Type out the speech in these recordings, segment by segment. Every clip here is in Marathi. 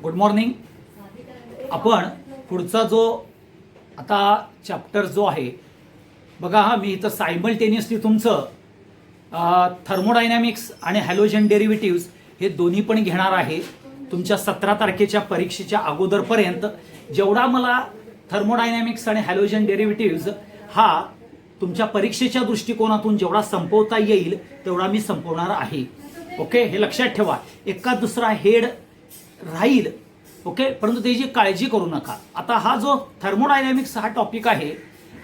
Good morning. आपण पुढचा जो आता चॅप्टर जो आहे बघा, हा मी इथं सायमल्टेनियसली तुमचं थर्मोडायनॅमिक्स आणि हॅलोजन डेरिव्हेटिव्स हे दोन्ही पण घेणार आहे. तुमच्या 17 तारखेच्या परीक्षेच्या अगोदरपर्यंत जेवढा मला थर्मोडायनॅमिक्स आणि हॅलोजन डेरिव्हेटिव्स हा तुमच्या परीक्षेच्या दृष्टिकोनातून जेवढा संपवता येईल तेवढा मी संपवणार आहे. ओके, हे लक्षात ठेवा. एका दुसरा हेड राहील, ओके, परंतु त्याची काळजी करू नका. आता हा जो थर्मोडायनॅमिक्स हा टॉपिक आहे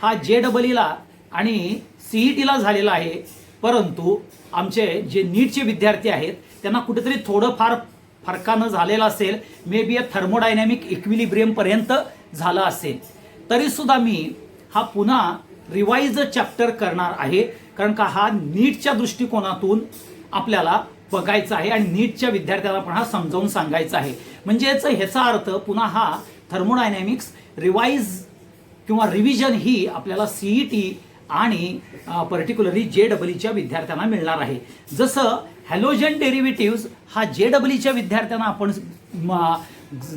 हा JEEला आणि CETला झालेला आहे, परंतु आमचे जे नीटचे विद्यार्थी आहेत त्यांना कुठेतरी थोडंफार फरकानं झालेलं असेल. मे बी थर्मोडायनॅमिक इक्विलिब्रियम पर्यंत झालं असेल. तरी सुद्धा मी हा पुन्हा रिवाइज चॅप्टर करणार आहे, कारण का हा नीटच्या दृष्टिकोनातून आपल्याला बघायचा आहे आणि नीटच्या विद्यार्थ्याला पण हा समजावून सांगायचा आहे. म्हणजेच ह्याचा अर्थ पुन्हा हा थर्मोडायनॅमिक्स रिवाइज किंवा रिव्हिजन ही आपल्याला CET आणि पर्टिक्युलरली JEEच्या विद्यार्थ्यांना मिळणार आहे. जसं हॅलोजन डेरिव्हेटिव्स हा JEEच्या विद्यार्थ्यांना आपण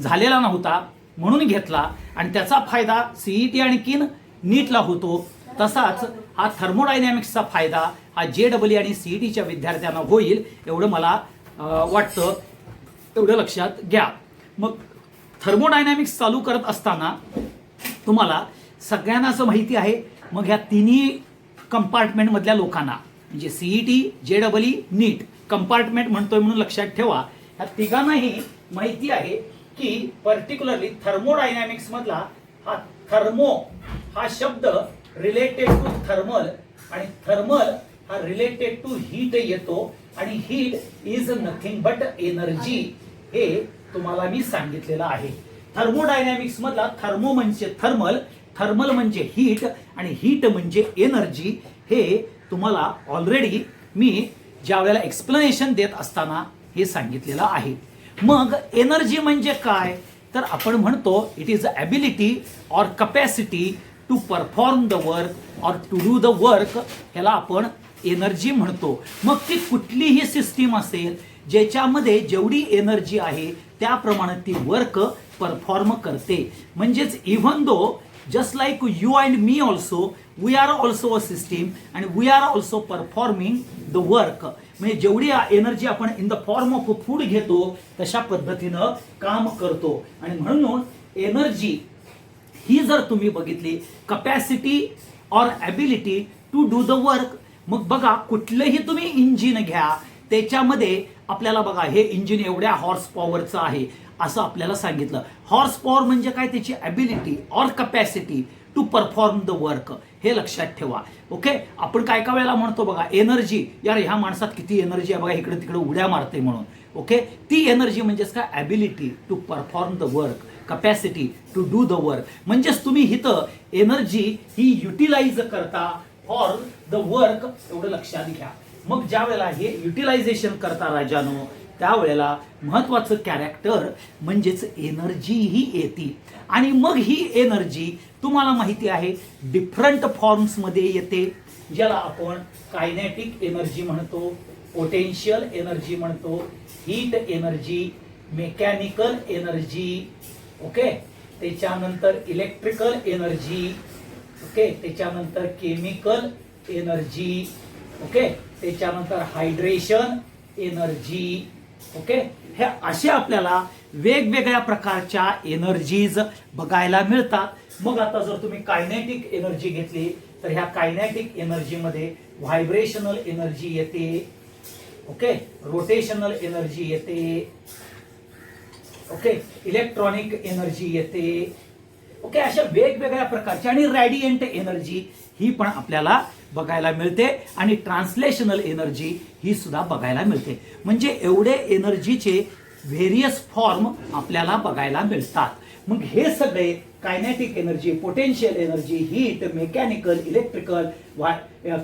झालेला नव्हता म्हणून घेतला आणि त्याचा फायदा CET आणि नीटला होतो, तसाच हा थर्मोडायनॅमिक्सचा फायदा हा JEE आणि CETच्या विद्यार्थ्यांना होईल एवढं मला वाटतं. एवढं लक्षात घ्या. मग थर्मोडायनॅमिक्स चालू करत असताना तुम्हाला सगळ्यांना असं माहिती आहे, मग ह्या तिन्ही कंपार्टमेंटमधल्या लोकांना म्हणजे CET, JEE, नीट कंपार्टमेंट म्हणतोय म्हणून लक्षात ठेवा. ह्या तिघांनाही माहिती आहे की पर्टिक्युलरली थर्मोडायनॅमिक्स मधला हा थर्मो हा शब्द रिलेटेड टू थर्मल आणि थर्मल हा रिलेटेड टू हीट येतो आणि heat is nothing but energy हे तुम्हाला मी सांगितलेलं आहे. थर्मोडायनॅमिक्स मधला थर्मो म्हणजे थर्मल, थर्मल म्हणजे हीट आणि हीट म्हणजे एनर्जी हे तुम्हाला ऑलरेडी मी ज्या वेळेला एक्सप्लेनेशन देत असताना हे सांगितलेलं आहे. मग एनर्जी म्हणजे काय तर आपण म्हणतो it is ability or capacity to perform the work or to do the work, ह्याला आपण एनर्जी म्हणतो. मग ती कुठलीही सिस्टीम असेल ज्याच्यामध्ये जेवढी एनर्जी आहे त्याप्रमाणे ती वर्क परफॉर्म करते. म्हणजेच even though just like you and me also we are also a system and we are also performing the work. म्हणजे जेवढी एनर्जी आपण in the form of food घेतो तशा पद्धतीनं काम करतो. आणि म्हणून एनर्जी ही जर तुम्ही बघितली capacity or ability to do the work. मग बघा कुठलंही तुम्ही इंजिन घ्या त्याच्यामध्ये आपल्याला बघा हे इंजिन एवढ्या हॉर्स पॉवरचं आहे असं आपल्याला सांगितलं. हॉर्स पॉवर म्हणजे काय, त्याची ability or capacity to perform the work, हे लक्षात ठेवा. ओके, आपण काय काय वेळेला म्हणतो बघा एनर्जी, यार ह्या माणसात किती एनर्जी आहे बघा, इकडे तिकडे उड्या मारते म्हणून. ओके, ती एनर्जी म्हणजेच काय, ability to perform the work, capacity to do the work. म्हणजेच तुम्ही इथं एनर्जी ही युटिलाइज करता फॉर द वर्क, एवढं लक्षात घ्या. मग ज्या वेळेला हे युटिलायझेशन करता राजानो त्यावेळेला महत्वाचं कॅरेक्टर म्हणजेच एनर्जी ही येते. आणि मग ही एनर्जी तुम्हाला माहिती आहे डिफरंट फॉर्म्समध्ये येते, ज्याला आपण कायनेटिक एनर्जी म्हणतो, पोटेन्शियल एनर्जी म्हणतो, heat energy, mechanical energy, okay, त्याच्यानंतर इलेक्ट्रिकल एनर्जी, ओके, त्याच्यानंतर केमिकल एनर्जी, ओके, त्याच्यानंतर हायड्रेशन एनर्जी. ओके, हे असे आपल्याला वेगवेगळ्या प्रकारच्या एनर्जीज बघायला मिळतात. मग आता जर तुम्ही कायनेटिक एनर्जी घेतली तर ह्या कायनेटिक एनर्जीमध्ये व्हायब्रेशनल एनर्जी येते, ओके, रोटेशनल एनर्जी येते, ओके, इलेक्ट्रॉनिक एनर्जी येते, ओके, अशा वेगवेगळ्या प्रकारची. आणि रॅडियंट एनर्जी ही पण आपल्याला बघायला मिळते आणि ट्रान्सलेशनल एनर्जी ही सुद्धा बघायला मिळते. म्हणजे एवढे एनर्जीचे व्हेरियस फॉर्म आपल्याला बघायला मिळतात. मग हे सगळे kinetic energy, potential energy, heat, mechanical, electrical,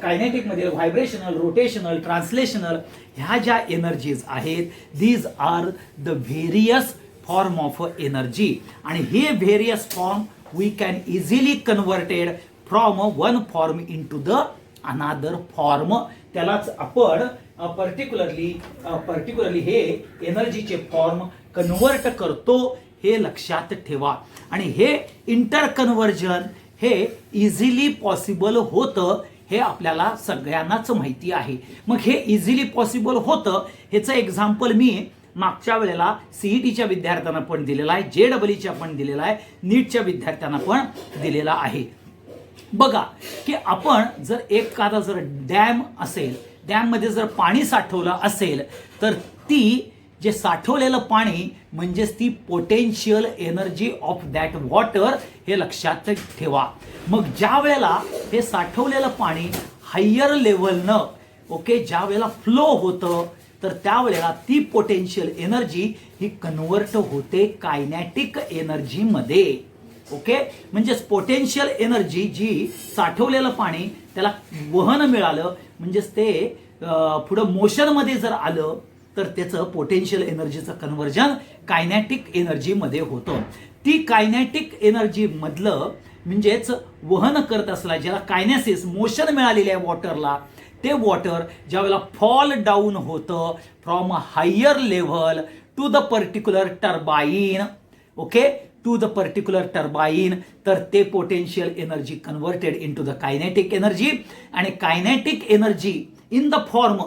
kinetic मध्ये व्हायब्रेशनल, रोटेशनल, ट्रान्सलेशनल, ह्या ज्या एनर्जीज आहेत these are the various form of energy. आणि हे various form we can easily converted from one form into the another form. त्यालाच आपण पर्टिक्युलरली हे एनर्जीचे फॉर्म कन्वर्ट करतो, हे लक्षात ठेवा. आणि हे इंटर कन्व्हर्जन हे इझिली पॉसिबल होतं, हे आपल्याला सगळ्यांनाच माहिती आहे. मग हे इझिली पॉसिबल होतं ह्याचं एक्झाम्पल मी मागच्या वेळेला सीईटीच्या विद्यार्थ्यांना पण दिलेला आहे, JEEच्या पण दिलेला आहे, नीटच्या विद्यार्थ्यांना पण दिलेला आहे. बघा की आपण जर एखादा जर डॅम असेल, डॅममध्ये जर पाणी साठवलं असेल तर ती जे साठवलेलं पाणी म्हणजेच ती potential energy of that water हे लक्षात ठेवा. मग ज्या वेळेला हे साठवलेलं पाणी हायर लेवलनं ज्या वेळेला फ्लो होतं तर त्यावेळेला ती पोटेन्शियल एनर्जी ही कन्वर्ट होते कायनॅटिक एनर्जीमध्ये. म्हणजेच पोटेन्शियल एनर्जी जी साठवलेलं पाणी त्याला वहन मिळालं म्हणजेच ते पुढं मोशनमध्ये जर आलं तर त्याचं पोटेन्शियल एनर्जीचं कन्व्हर्जन कायनॅटिक एनर्जीमध्ये होतं. ती कायनॅटिक एनर्जी मधलं म्हणजेच वहन करत असला ज्याला कायनेसिस मोशन मिळालेलं आहे वॉटरला, ते वॉटर ज्यावेळेला फॉल डाऊन होतं from higher level to the particular turbine, to the particular turbine, तर ते potential energy converted into the kinetic energy. आणि kinetic energy in the form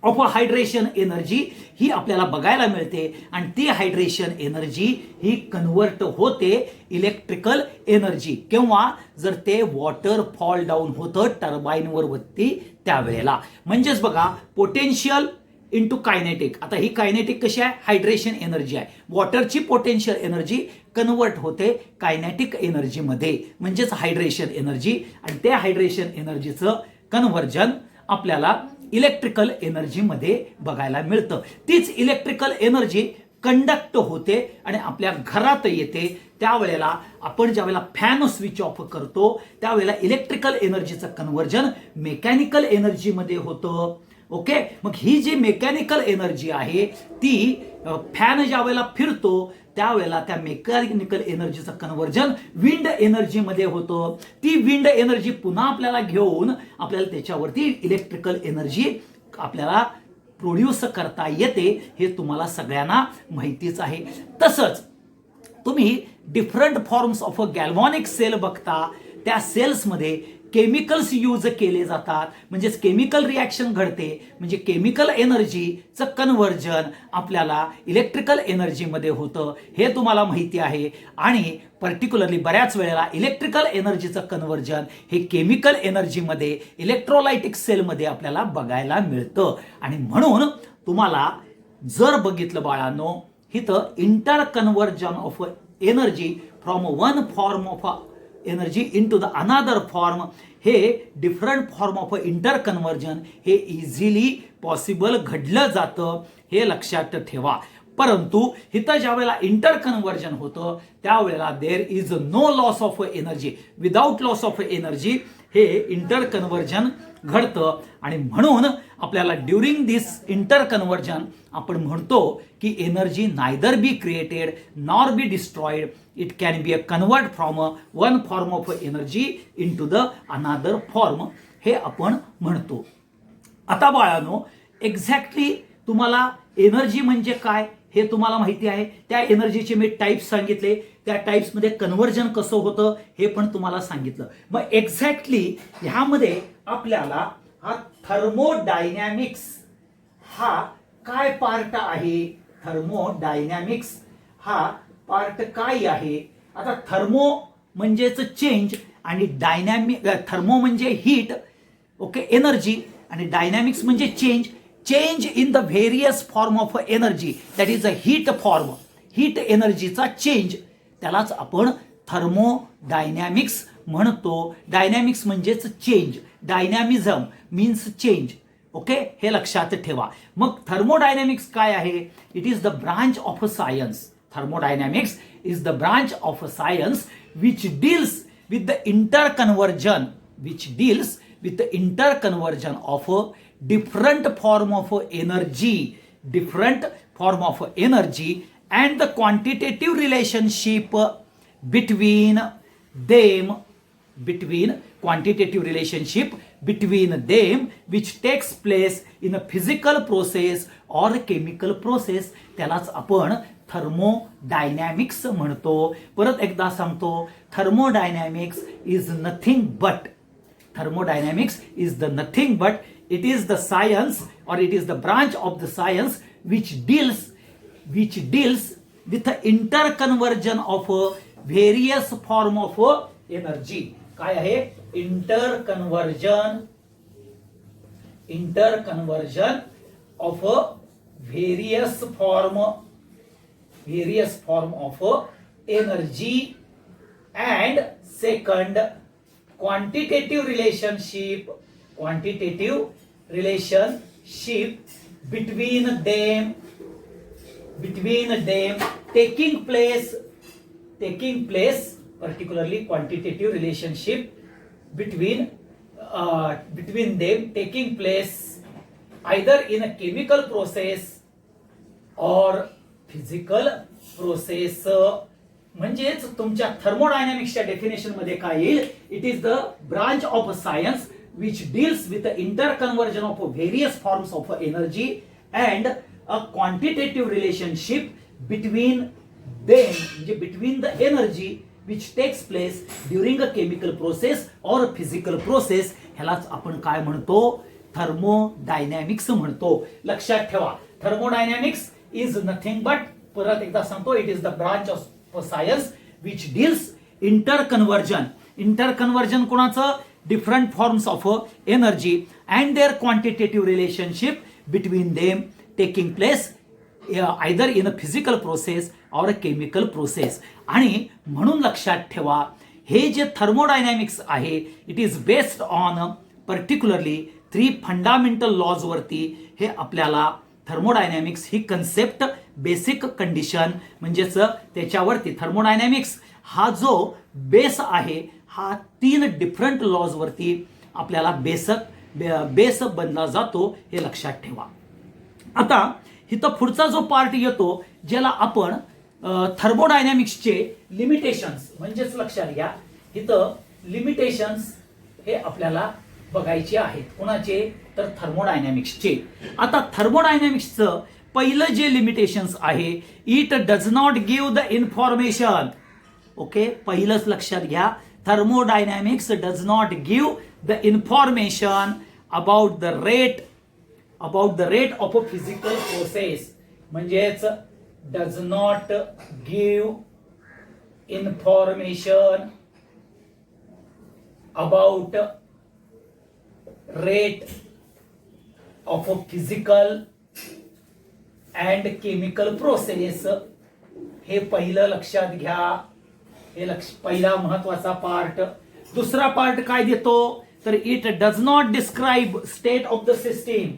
of a hydration energy ही आपल्याला बघायला मिळते. आणि ती हायड्रेशन एनर्जी ही कन्वर्ट होते इलेक्ट्रिकल एनर्जी किंवा जर ते वॉटर फॉल डाऊन होतं टर्बाईनवर वरती त्यावेळेला. म्हणजेच बघा पोटेन्शियल इंटू कायनेटिक. आता ही कायनेटिक कशी आहे, हायड्रेशन एनर्जी आहे. वॉटरची पोटेन्शियल एनर्जी कन्वर्ट होते कायनेटिक एनर्जीमध्ये म्हणजेच हायड्रेशन एनर्जी. आणि त्या हायड्रेशन एनर्जीचं कन्व्हर्जन आपल्याला इलेक्ट्रिकल एनर्जीमध्ये बघायला मिळतं. तीच इलेक्ट्रिकल एनर्जी कंडक्ट होते आणि आपल्या घरात येते. त्यावेळेला आपण ज्यावेळेला फॅन स्विच ऑफ करतो त्यावेळेला इलेक्ट्रिकल एनर्जीचं कन्व्हर्जन मेकॅनिकल एनर्जीमध्ये होतं. मग ही जी मेकॅनिकल एनर्जी आहे ती फॅन ज्या वेळेला फिरतो त्यावेळेला त्या मेकॅनिकल एनर्जीचं कन्व्हर्जन विंड एनर्जीमध्ये होतं. ती विंड एनर्जी पुन्हा आपल्याला घेऊन आपल्याला त्याच्यावरती इलेक्ट्रिकल एनर्जी आपल्याला प्रोड्यूस करता येते, हे तुम्हाला सगळ्यांना माहितीच आहे. तसंच तुम्ही different forms of a galvanic cell बघता, त्या सेल्समध्ये केमिकल्स यूज केले जातात म्हणजेच केमिकल रिॲक्शन घडते. म्हणजे केमिकल एनर्जीचं कन्व्हर्जन आपल्याला इलेक्ट्रिकल एनर्जीमध्ये होतं, हे तुम्हाला माहिती आहे. आणि पर्टिक्युलरली बऱ्याच वेळेला इलेक्ट्रिकल एनर्जीचं कन्व्हर्जन हे केमिकल एनर्जीमध्ये इलेक्ट्रोलायटिक सेलमध्ये आपल्याला बघायला मिळतं. आणि म्हणून तुम्हाला जर बघितलं बाळांनो इथं inter conversion of energy from one form of energy into the another form, हे different form of inter conversion हे इझिली पॉसिबल घडलं जातं, हे लक्षात ठेवा. परंतु इथं ज्या वेळेला इंटर कन्व्हर्जन होतं त्यावेळेला there is no loss of energy. Without loss of energy हे इंटर कन्व्हर्जन घडतं. आणि म्हणून आपल्याला ड्युरिंग दिस इंटर कन्व्हर्जन आपण म्हणतो की energy neither be created nor be destroyed, it can be a convert from one form of energy into the another form, हे आपण म्हणतो. आता बाळांनो एक्झॅक्टली तुम्हाला एनर्जी म्हणजे काय हे तुम्हाला माहिती आहे. त्या एनर्जीचे मी टाइप्स सांगितले, त्या टाइप्समध्ये कन्व्हर्जन कसं होतं हे पण तुम्हाला सांगितलं. मग एक्झॅक्टली ह्यामध्ये आपल्याला हा थर्मोडायनॅमिक्स हा काय पार्ट आहे, थर्मोडायनॅमिक्स हा पार्ट काय आहे. आता थर्मो म्हणजेच चेंज आणि डायनॅमिक, थर्मो म्हणजे हीट, एनर्जी, आणि डायनॅमिक्स म्हणजे change. Change in the various form of energy that is a heat form, heat एनर्जीचा चेंज, त्यालाच आपण थर्मोडायनॅमिक्स म्हणतो. डायनॅमिक्स म्हणजेच चेंज, डायनॅमिझम मीन्स चेंज. हे लक्षात ठेवा. मग थर्मोडायनॅमिक्स काय आहे, it is the branch of science. Thermodynamics is the branch of science which deals with the interconversion, which deals with the interconversion of a different form of energy, different form of energy, and the quantitative relationship between them, between quantitative relationship between them which takes place in a physical process or chemical process, त्यालाच आपण थर्मोडायनॅमिक्स म्हणतो. परत एकदा सांगतो, thermodynamics is nothing but, thermodynamics is the nothing but it is the science or it is the branch of the science which deals with the interconversion of various form of energy. काय आहे? interconversion of various form of energy, and second, quantitative relationship between them taking place, particularly quantitative relationship between them taking place either in a chemical process or physical process. म्हणजेच तुमच्या थर्मोडायनॅमिक्सच्या डेफिनेशन मध्ये काय येईल? It is the branch of science which deals with the interconversion of various forms of energy and a quantitative relationship between them, म्हणजे between the energy which takes place during a chemical process और फिजिकल प्रोसेस. ह्यालाच आपण काय म्हणतो? थर्मोडायनॅमिक्स म्हणतो. लक्षात ठेवा, थर्मोडायनॅमिक्स इज नथिंग बट, परत एकदा सांगतो, it is the branch of science which deals interconversion कोणाचं? different forms of energy and their quantitative relationship between them taking place either in a physical process or a chemical process. आणि म्हणून लक्षात ठेवा, हे जे थर्मोडायनॅमिक्स आहे it is based on particularly 3 fundamental laws वरती हे आपल्याला थर्मोडायनॅमिक्स ही कन्सेप्ट बेसिक कंडिशन म्हणजेच त्याच्यावरती थर्मोडायनॅमिक्स हा जो बेस आहे हा 3 डिफरंट लॉज वरती आपल्याला बेस बनला जातो, हे लक्षात ठेवा. आता इथं पुढचा जो पार्ट येतो ज्याला आपण थर्मोडायनॅमिक्सचे लिमिटेशन्स म्हणजेच लक्षात घ्या, इथं लिमिटेशन्स हे आपल्याला बघायचे आहेत. कोणाचे? तर थर्मोडायनॅमिक्सचे. आता थर्मोडायनॅमिक्सचं पहिलं जे लिमिटेशन्स आहे, it does not give the information. Okay, पहिलंच लक्षात घ्या, thermodynamics does not give the information about the rate of a physical process. म्हणजेच does not give information about rate of a physical and chemical process. हे पहिलं लक्षात घ्या, हे पहिला महत्वाचा पार्ट. दुसरा पार्ट काय देतो? तर it does not describe state of the system,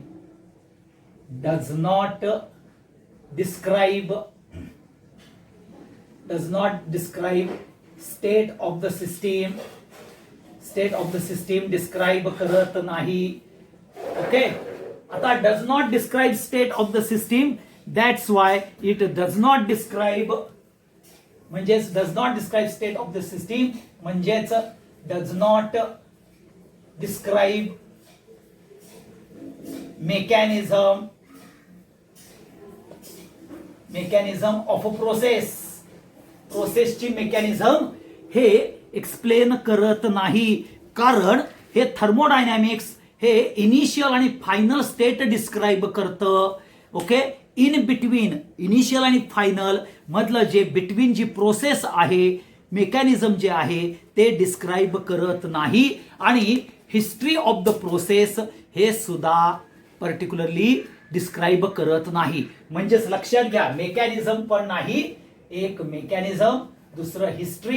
does not describe state of the system, state of the system describe करत नाही. ओके, आता does not describe state of the system, that's why it does not describe, म्हणजेच does not describe state of the system म्हणजेच does not describe mechanism of a प्रोसेसची मेकॅनिझम हे एक्सप्लेन करत नाही. कारण हे थर्मोडायनॅमिक्स हे इनिशियल आणि फायनल स्टेट डिस्क्राइब करतं. ओके, इन बिटवीन इनिशियल आणि फायनल मधलं जे बिटवीन जी प्रोसेस आहे, मेकॅनिझम जे आहे ते डिस्क्राइब करत नाही. आणि हिस्ट्री ऑफ द प्रोसेस हे सुद्धा पर्टिक्युलरली डिस्क्राइब करत नाही. म्हणजेच लक्षात घ्या, मेकॅनिझम पण नाही, एक मेकॅनिझम, दुसरं हिस्ट्री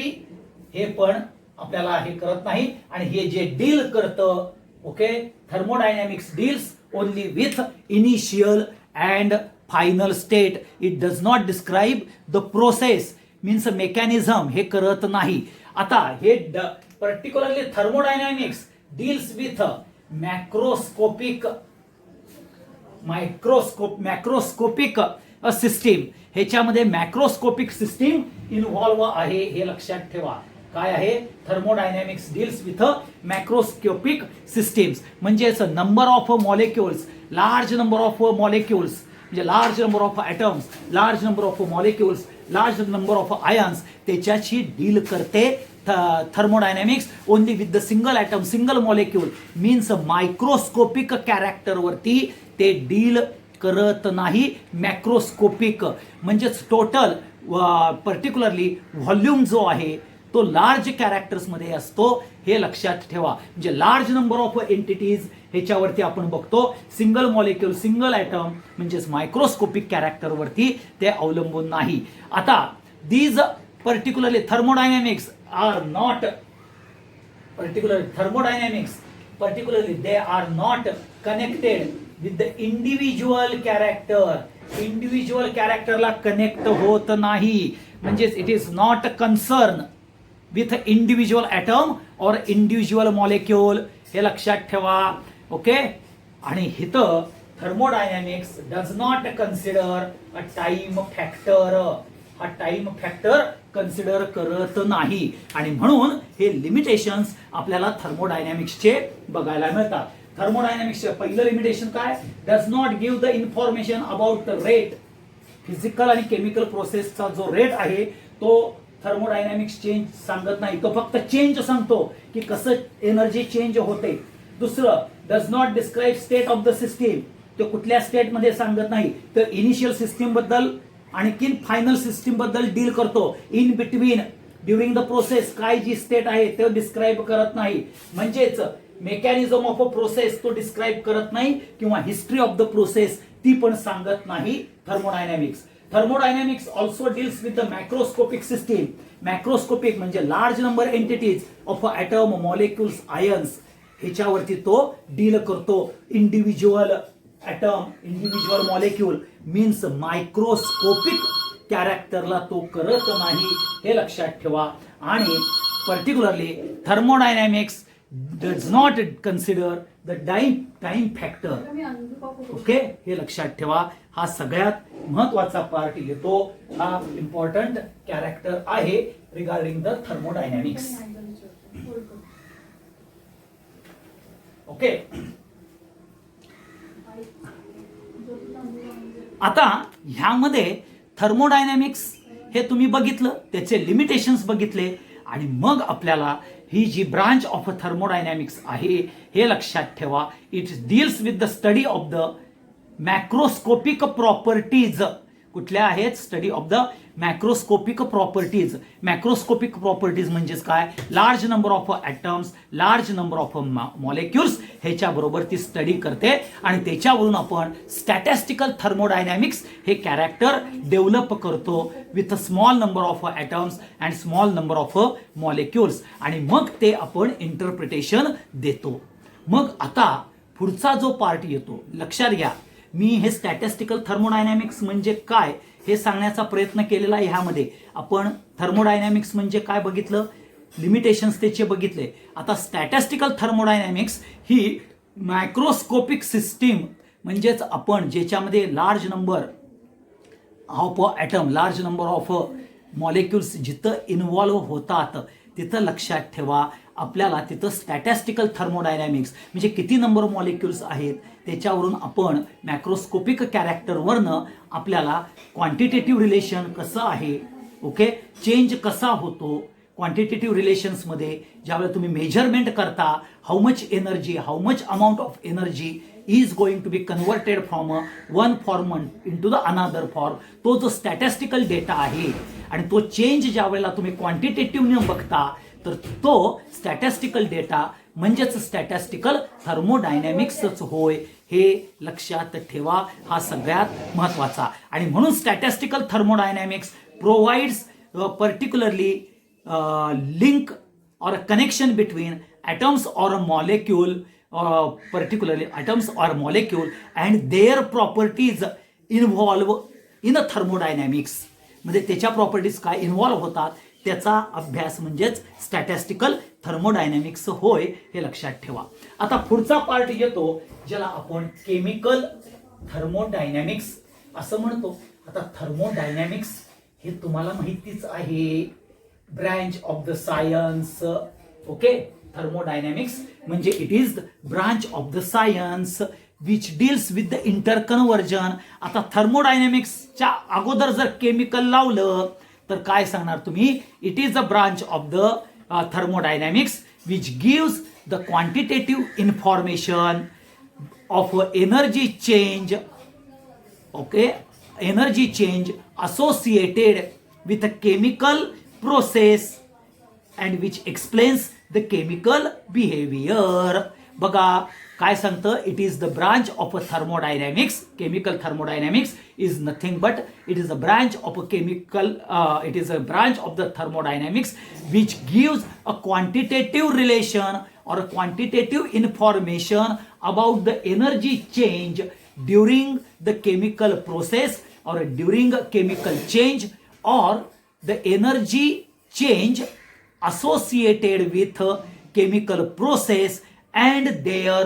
हे पण आपल्याला हे करत नाही. आणि हे जे डील करतं, okay, thermodynamics deals only with initial and final state. It does not describe the process means mechanism, हे करत नाही. आता हे particularly thermodynamics deals with macroscopic system. ह्याच्यामध्ये मॅक्रोस्कोपिक सिस्टीम इन्व्हॉल्व आहे, हे लक्षात ठेवा. काय आहे? Thermodynamics deals with macroscopic systems. म्हणजेच number of molecules, large number of molecules म्हणजे large number of atoms, large number of molecules, large number of ions, त्याच्याशी डील करते thermodynamics. Only with the single atom, single molecule means microscopic कॅरेक्टरवरती ते डील करत नाही. मॅक्रोस्कोपिक म्हणजेच टोटल पर्टिक्युलरली व्हॉल्यूम जो आहे तो लार्ज कॅरेक्टर्समध्ये असतो, हे लक्षात ठेवा. म्हणजे लार्ज नंबर ऑफ एंटिटीज ह्याच्यावरती आपण बघतो. सिंगल मॉलिक्युल, सिंगल ॲटम म्हणजेच मायक्रोस्कोपिक कॅरेक्टरवरती ते अवलंबून नाही. आता these particularly thermodynamics are not particularly they are not connected with the individual character. Individual कॅरेक्टरला कनेक्ट होत नाही. म्हणजेच it is not concern with individual atom और इंडिव्हिज्युअल मॉलिक्युल, हे लक्षात ठेवा. ओके. आणि इथं thermodynamics does not consider a time factor. हा टाइम फॅक्टर कन्सिडर करत नाही. आणि म्हणून हे लिमिटेशन्स आपल्याला थर्मोडायनॅमिक्सचे बघायला मिळतात. थर्मोडायनॅमिक्सचे पहिलं लिमिटेशन काय? Does not give the information about the rate. Physical आणि केमिकल प्रोसेसचा जो रेट आहे तो थर्मोडायनॅमिक्स चेंज सांगत नाही. तो फक्त चेंज सांगतो की कसं एनर्जी चेंज होते. दुसरं, does not describe state of the system. तो कुठल्या स्टेट मध्ये सांगत नाही, तर इनिशियल सिस्टीम बद्दल आणखीन फायनल सिस्टीम बद्दल डील करतो. In between during the process काय जी स्टेट आहे ते डिस्क्राईब करत नाही. म्हणजेच मेकॅनिझम ऑफ अ प्रोसेस तो डिस्क्राईब करत नाही किंवा हिस्ट्री ऑफ द प्रोसेस ती पण सांगत नाही thermodynamics. Thermodynamics also deals with the macroscopic system. Macroscopic म्हणजे large number entities of atom, molecules, ions ह्याच्यावरती तो डील करतो. Individual atom, individual molecule means microscopic कॅरेक्टरला तो करत नाही, हे लक्षात ठेवा. आणि particularly thermodynamics does not consider the time factor. Okay, हे लक्षात ठेवा. हा सगळ्यात महत्वाचा पार्ट येतो. हा इम्पॉर्टंट कॅरेक्टर आहे रिगार्डिंग द थर्मोडायनॅमिक्स. ओके. आता ह्यामध्ये थर्मोडायनॅमिक्स हे तुम्ही बघितलं, त्याचे लिमिटेशन्स बघितले, आणि मग आपल्याला ही जी ब्रांच ऑफ थर्मोडायनॅमिक्स आहे हे लक्षात ठेवा. It deals with the study of the macroscopic properties. कुठल्या आहेत? Study of the macroscopic properties. Macroscopic properties म्हणजेच काय? Large number of atoms, large number of molecules ह्याच्या बरोबर ती स्टडी करते. आणि त्याच्यावरून आपण स्टॅटिस्टिकल थर्मोडायनॅमिक्स हे कॅरेक्टर डेव्हलप करतो with small number of atoms and small number of molecules. आणि मग ते आपण इंटरप्रिटेशन देतो. मग आता पुढचा जो पार्ट येतो, लक्षात घ्या, मी हे स्टॅटिस्टिकल थर्मोडायनॅमिक्स म्हणजे काय हे सांगण्याचा प्रयत्न केलेला आहे. ह्यामध्ये आपण थर्मोडायनॅमिक्स म्हणजे काय बघितलं, लिमिटेशन्स त्याचे बघितले. आता स्टॅटिस्टिकल थर्मोडायनॅमिक्स ही मायक्रोस्कोपिक सिस्टीम म्हणजेच आपण ज्याच्यामध्ये large number of atom, large number of molecules जिथं इन्व्हॉल्व्ह होतात तिथं लक्षात ठेवा आपल्याला तिथं स्टॅटिस्टिकल थर्मोडायनॅमिक्स म्हणजे किती नंबर मॉलिक्युल्स आहेत त्याच्यावरून आपण मॅक्रोस्कोपिक कॅरेक्टरवरनं आपल्याला क्वांटिटेटिव्ह रिलेशन कसं आहे, ओके, चेंज कसा होतो. क्वांटिटेटिव्ह रिलेशन्समध्ये ज्यावेळेला तुम्ही मेजरमेंट करता, how much energy, how much amount of energy is going to be converted from one form into the another form. तो जो स्टॅटिस्टिकल डेटा आहे आणि तो चेंज ज्या वेळेला तुम्ही क्वांटिटेटिव्हने बघता तर तो स्टॅटिस्टिकल डेटा म्हणजेच स्टॅटिस्टिकल थर्मोडायनॅमिक्सच होय, हे लक्षात ठेवा. हा सगळ्यात महत्वाचा. आणि म्हणून statistical thermodynamics provides particularly link or a connection between atoms or a molecule, particularly atoms or molecule and their properties involve in a thermodynamics. म्हणजे त्याच्या प्रॉपर्टीज काय इन्व्हॉल्व होतात त्याचा अभ्यास म्हणजेच स्टॅटिस्टिकल थर्मोडायनॅमिक्स होय, हे लक्षात ठेवा. आता पुढचा पार्ट येतो ज्याला आपण केमिकल थर्मोडायनॅमिक्स असं म्हणतो. आता थर्मोडायनॅमिक्स हे तुम्हाला माहितीच आहे, branch of the science. Okay, thermodynamics म्हणजे it is branch of the science. Which deals with the interconversion. आता थर्मोडायनॅमिक्सच्या अगोदर जर केमिकल लावलं तर काय सांगणार तुम्ही? It is a branch of the thermodynamics which gives the quantitative information of energy change. Okay, energy change associated with a chemical process and which explains the chemical behavior. बघा काय सांगतं? It is the branch of a thermodynamics. Chemical thermodynamics is nothing but it is a branch of a chemical, it is a branch of the thermodynamics which gives a quantitative relation or a quantitative information about the energy change during the chemical process or during a chemical change or the energy change associated with a chemical process and their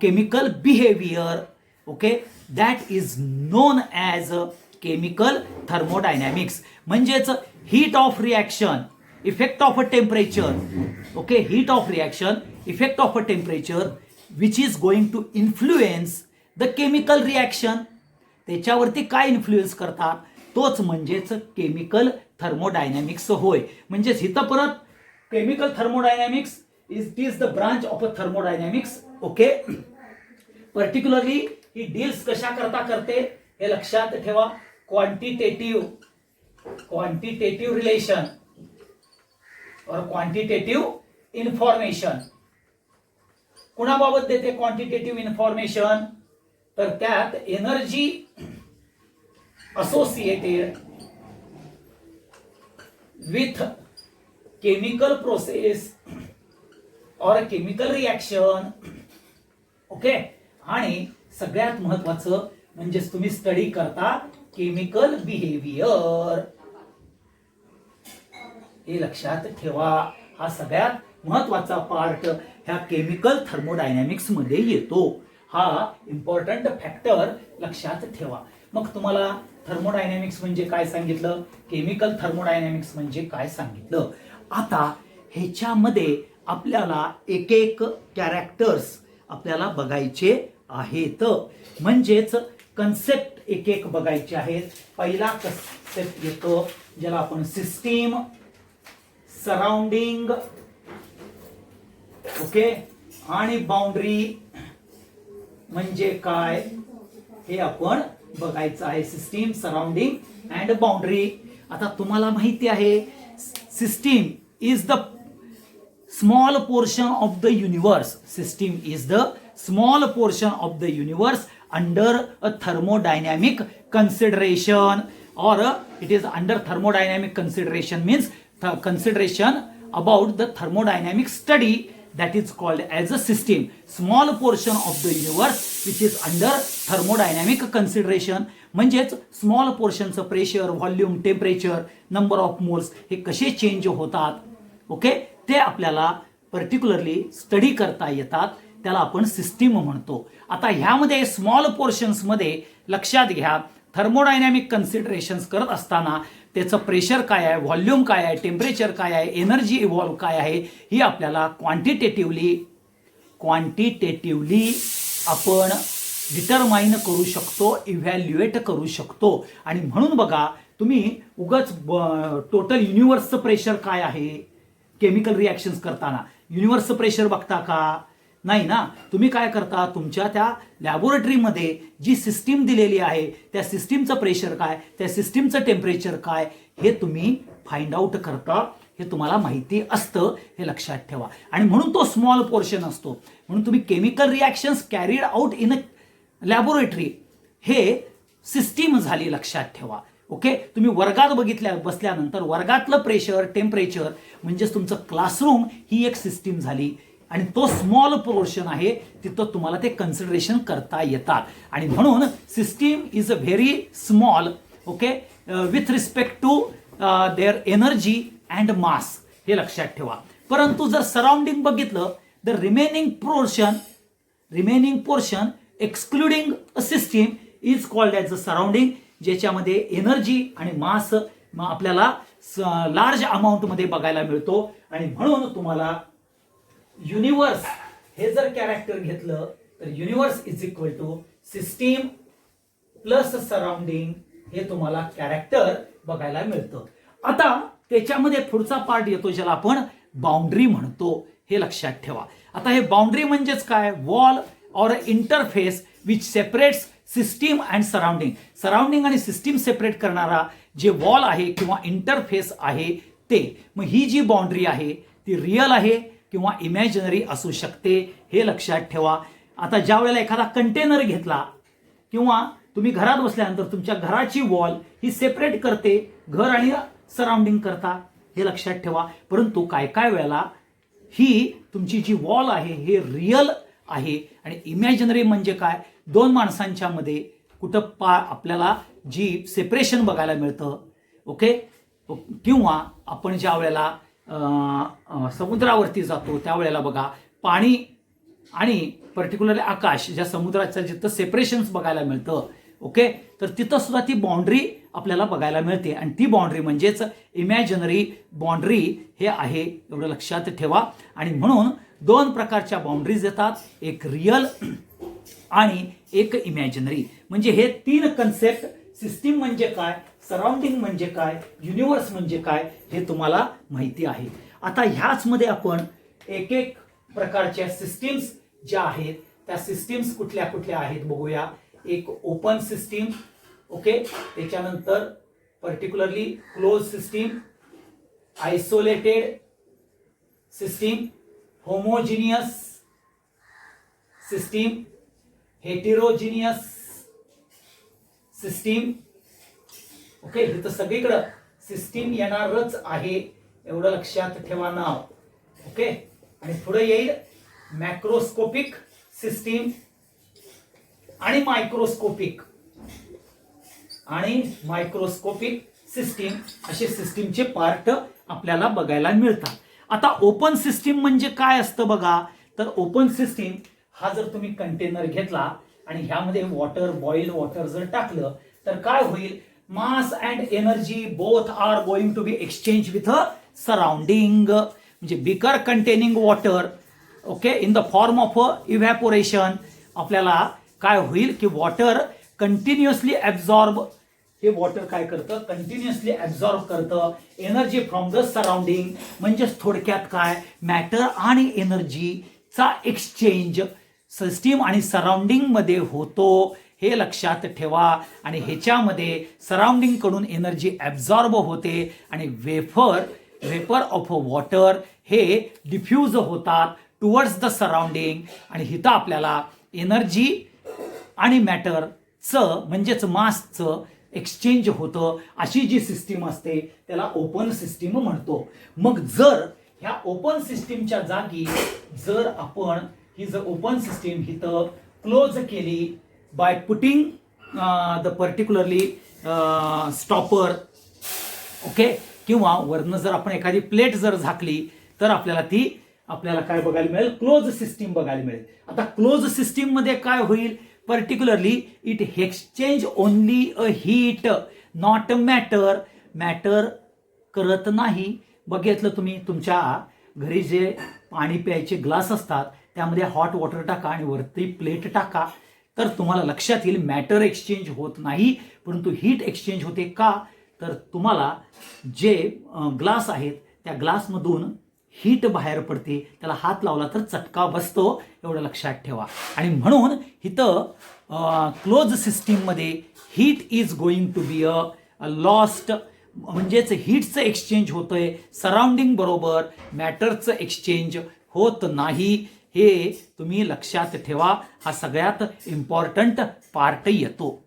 chemical behavior. Okay, that is known as chemical thermodynamics. म्हणजेच heat of reaction, effect of a temperature, okay, heat of reaction, effect of a temperature which is going to influence the chemical reaction. त्याच्यावरती काय इन्फ्लुएन्स करतात? तोच म्हणजेच केमिकल थर्मोडायनॅमिक्स होय. म्हणजेच इथं परत chemical thermodynamics is the branch of a thermodynamics. Okay, particularly he deals कशा करता करते हे लक्षात ठेवा. क्वांटिटेटिव्ह रिलेशन और क्वांटिटेटिव्ह इन्फॉर्मेशन कुणाबाबत देते? क्वांटिटेटिव्ह इन्फॉर्मेशन तर त्यात energy associated with chemical process और केमिकल रिएक्शन. ओके, आणि सगळ्यात महत्वाचं म्हणजे तुम्ही स्टडी करता केमिकल बिहेवियर. हे लक्षात ठेवा. हा सगळ्यात महत्वाचा पार्ट ह्या केमिकल थर्मोडायनॅमिक्स मध्ये येतो. हा इम्पॉर्टंट फॅक्टर लक्षात ठेवा. मग तुम्हाला थर्मोडायनॅमिक्स म्हणजे काय सांगितलं, केमिकल थर्मोडायनॅमिक्स म्हणजे काय सांगितलं. आता ह्याच्यामध्ये आपल्याला एक एक कॅरेक्टर्स आपल्याला बघायचे आहेत. म्हणजेच कन्सेप्ट एक एक बघायचे आहेत. पहिला कन्सेप्ट येतो ज्याला आपण सिस्टीम, सराउंडिंग, ओके, आणि बाउंड्री म्हणजे काय हे आपण बघायचं आहे. System, surrounding and boundary. आता तुम्हाला माहिती आहे system is the small portion of the universe. System is the small portion of the universe under a thermodynamic consideration, or it is under thermodynamic consideration means consideration about the thermodynamic study that is called as a system. Small portion of the universe which is under thermodynamic consideration. म्हणजेच स्मॉल पोर्शनचं pressure, volume, temperature, number of moles हे कसे चेंज होतात, ओके, ते आपल्याला पर्टिक्युलरली स्टडी करता येतात. त्याला आपण सिस्टीम म्हणतो. आता ह्यामध्ये स्मॉल पोर्शन्स मध्ये लक्षात घ्या, थर्मोडायनॅमिक कन्सिडरेशन्स करत असताना त्याचं प्रेशर काय आहे, व्हॉल्यूम काय आहे, टेम्परेचर काय आहे, एनर्जी इव्हॉल्व काय आहे, ही आपल्याला क्वांटिटेटिव्हली आपण डिटरमाइन करू शकतो, इव्हॅल्युएट करू शकतो. आणि म्हणून बघा तुम्ही उगाच टोटल युनिव्हर्सचं प्रेशर काय आहे केमिकल रिॲक्शन्स करताना युनिव्हर्सचं प्रेशर बघता का? नाही ना. तुम्ही काय करता, तुमच्या त्या लॅबोरेटरीमध्ये जी सिस्टीम दिलेली आहे त्या सिस्टीमचं प्रेशर काय, त्या सिस्टीमचं टेम्परेचर काय हे तुम्ही फाइंड आउट करता. हे तुम्हाला माहिती असतं, हे लक्षात ठेवा. आणि म्हणून तो स्मॉल पोर्शन असतो. म्हणून तुम्ही chemical reactions carried out in a laboratory हे सिस्टीम झाली, लक्षात ठेवा. ओके, तुम्ही वर्गात बसल्यानंतर वर्गातलं प्रेशर, टेम्परेचर म्हणजेच तुमचं क्लासरूम ही एक सिस्टीम झाली. आणि तो स्मॉल पोर्शन आहे, तिथं तुम्हाला ते कन्सिडरेशन करता येतात. आणि म्हणून system is a very small, okay, with respect to their energy and mass, हे लक्षात ठेवा. परंतु जर सराउंडिंग बघितलं, the remaining portion excluding a system is called as a surrounding, ज्याच्यामध्ये एनर्जी आणि मास आपल्याला लार्ज अमाऊंटमध्ये बघायला मिळतो. आणि म्हणून तुम्हाला युनिवर्स हे जर कॅरेक्टर घेतलं तर universe is equal to system plus surrounding हे तुम्हाला कॅरेक्टर बघायला मिळतं. आता त्याच्यामध्ये पुढचा पार्ट येतो ज्याला आपण बाउंड्री म्हणतो, हे लक्षात ठेवा. आता हे बाउंड्री म्हणजेच काय? Wall or interface which separates system and surrounding. Surrounding आणि सिस्टीम सेपरेट करणारा जे वॉल आहे किंवा इंटरफेस आहे ते. मग ही जी बाउंड्री आहे ती रिअल आहे किंवा इमॅजिनरी असू शकते, हे लक्षात ठेवा. आता ज्या वेळेला एखादा कंटेनर घेतला किंवा तुम्ही घरात बसल्यानंतर तुमच्या घराची वॉल ही सेपरेट करते घर आणि सराउंडिंग करता, हे लक्षात ठेवा. परंतु काय काय वेळेला ही तुमची जी वॉल आहे हे रिअल आहे आणि इमॅजिनरी म्हणजे काय? दोन माणसांच्या मध्ये कुठं आपल्याला जी सेपरेशन बघायला मिळतं. ओके. किंवा आपण ज्या वेळेला समुद्रावरती जातो त्यावेळेला बघा पाणी आणि पर्टिक्युलरली आकाश, ज्या समुद्राचं जिथं सेपरेशन्स बघायला मिळतं. ओके. तर तिथं सुद्धा ती बाउंड्री आपल्याला बघायला मिळते आणि ती बाउंड्री म्हणजेच इमॅजिनरी बाउंड्री हे आहे, एवढं लक्षात ठेवा. आणि म्हणून दोन प्रकारच्या बाउंड्रीज येतात, एक रिअल आणि एक इमॅजिनरी. म्हणजे हे तीन कन्सेप्ट, सिस्टीम म्हणजे काय, सराउंडिंग म्हणजे काय, युनिवर्स म्हणजे काय, हे तुम्हाला माहिती आहे. आता ह्याच मध्ये आपण एक एक प्रकारच्या सिस्टीम्स ज्या आहेत त्या सिस्टीम्स कुठल्या कुठल्या आहेत बघूया. एक ओपन सिस्टीम, ओके, त्याच्यानंतर particularly close system, isolated system, homogeneous system, heterogeneous system. Okay. इथं सगळीकडं सिस्टीम येणारच आहे, एवढं लक्षात ठेवा नाव. ओके. आणि पुढे येईल मॅक्रोस्कोपिक सिस्टीम आणि मायक्रोस्कोपिक सिस्टीम, असे सिस्टीमचे पार्ट आपल्याला बघायला मिळतात. आता ओपन सिस्टीम म्हणजे काय असतं बघा. तर ओपन सिस्टीम हा जर तुम्ही कंटेनर घेतला आणि ह्यामध्ये वॉटर, बॉइल्ड वॉटर जर टाकलं तर काय होईल? Mass and energy both are going to be exchange with surrounding. म्हणजे beaker containing water, okay, in the form of evaporation, आपल्याला काय होईल की वॉटर कंटिन्युअसली ऍब्झॉर्ब, हे वॉटर काय करतं? कंटिन्युअसली ऍब्झॉर्ब करतं एनर्जी फ्रॉम द सराउंडिंग. म्हणजेच थोडक्यात काय? मॅटर आणि एनर्जीचा एक्सचेंज सिस्टीम आणि सराउंडिंग मध्ये होतो, हे लक्षात ठेवा. आणि ह्याच्यामध्ये सराउंडिंग कडून एनर्जी ऍब्झॉर्ब होते आणि वेपर ऑफ वॉटर हे डिफ्यूज होतात टुवर्ड्स द सराउंडिंग. आणि इथं आपल्याला एनर्जी आणि मॅटरचं म्हणजेच मासचं एक्सचेंज होतं. अशी जी सिस्टीम असते त्याला ओपन सिस्टीम म्हणतो. मग जर ह्या ओपन सिस्टीमच्या जागी जर आपण ही जर ओपन सिस्टीम इथं क्लोज केली by putting the particularly stopper, okay, किंवा वरनं जर आपण एखादी प्लेट जर झाकली तर आपल्याला काय बघायला मिळेल? क्लोज सिस्टीम बघायला मिळेल. आता क्लोज सिस्टीम मध्ये काय होईल? Particularly it exchange only a heat, not matter. Matter करत नाही. बघितलं तुम्ही तुमच्या घरी जे पाणी प्यायचे ग्लास असतात त्यामध्ये हॉट वॉटर टाका आणि वरती प्लेट टाका, तर तुम्हाला लक्षात येईल मॅटर एक्सचेंज होत नाही परंतु हीट एक्सचेंज होते. का? तर तुम्हाला जे ग्लास आहेत त्या ग्लासमधून हीट बाहेर पडते, त्याला हात लावला तर चटका बसतो, एवढं लक्षात ठेवा. आणि म्हणून इथं क्लोज सिस्टीम मध्ये heat is going to be a lost, म्हणजेच हीटचं एक्सचेंज होतंय, सराउंडिंग बरोबर मॅटरचं एक्सचेंज होत नाही. हे तुम्ही लक्षात ठेवा. हा सगळ्यात इम्पॉर्टंट पार्ट येतो.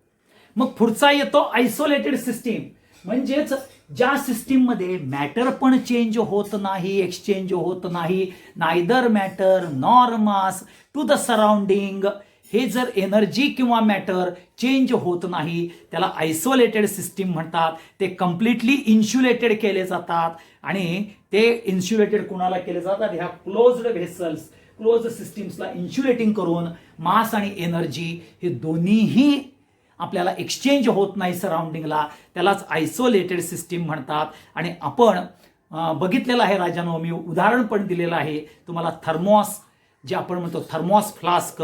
मग पुढचा येतो आयसोलेटेड सिस्टीम. म्हणजेच ज्या सिस्टीम मध्ये मॅटर पण चेंज होत नाही, एक्सचेंज होत नाही, neither matter nor mass to the surrounding. हे जर एनर्जी किंवा मॅटर चेंज होत नाही त्याला आयसोलेटेड सिस्टीम म्हणतात. ते कम्प्लिटली इन्सुलेटेड केले जातात आणि ते इन्सुलेटेड कुणाला केले जातात? ह्या क्लोज्ड व्हेसल्स, क्लोज सिस्टीम्सला इन्सुलेटिंग करून मास आणि एनर्जी हे दोन्हीही आपल्याला एक्सचेंज होत नाही सराउंडिंगला, त्यालाच आयसोलेटेड सिस्टीम म्हणतात. आणि आपण बघितलेलं आहे राजांनो, मी उदाहरण पण दिलेलं आहे तुम्हाला. थर्मॉस जे आपण म्हणतो थर्मॉस फ्लास्क,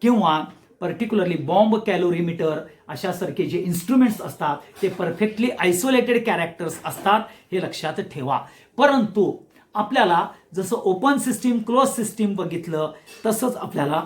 किंवा पर्टिक्युलरली बॉम्ब कॅलोरीमीटर अशासारखे जे इन्स्ट्रुमेंट्स असतात ते परफेक्टली आयसोलेटेड कॅरेक्टर्स असतात, हे लक्षात ठेवा. परंतु आपल्याला जसं ओपन सिस्टीम क्लोज सिस्टीम बघितलं तसंच आपल्याला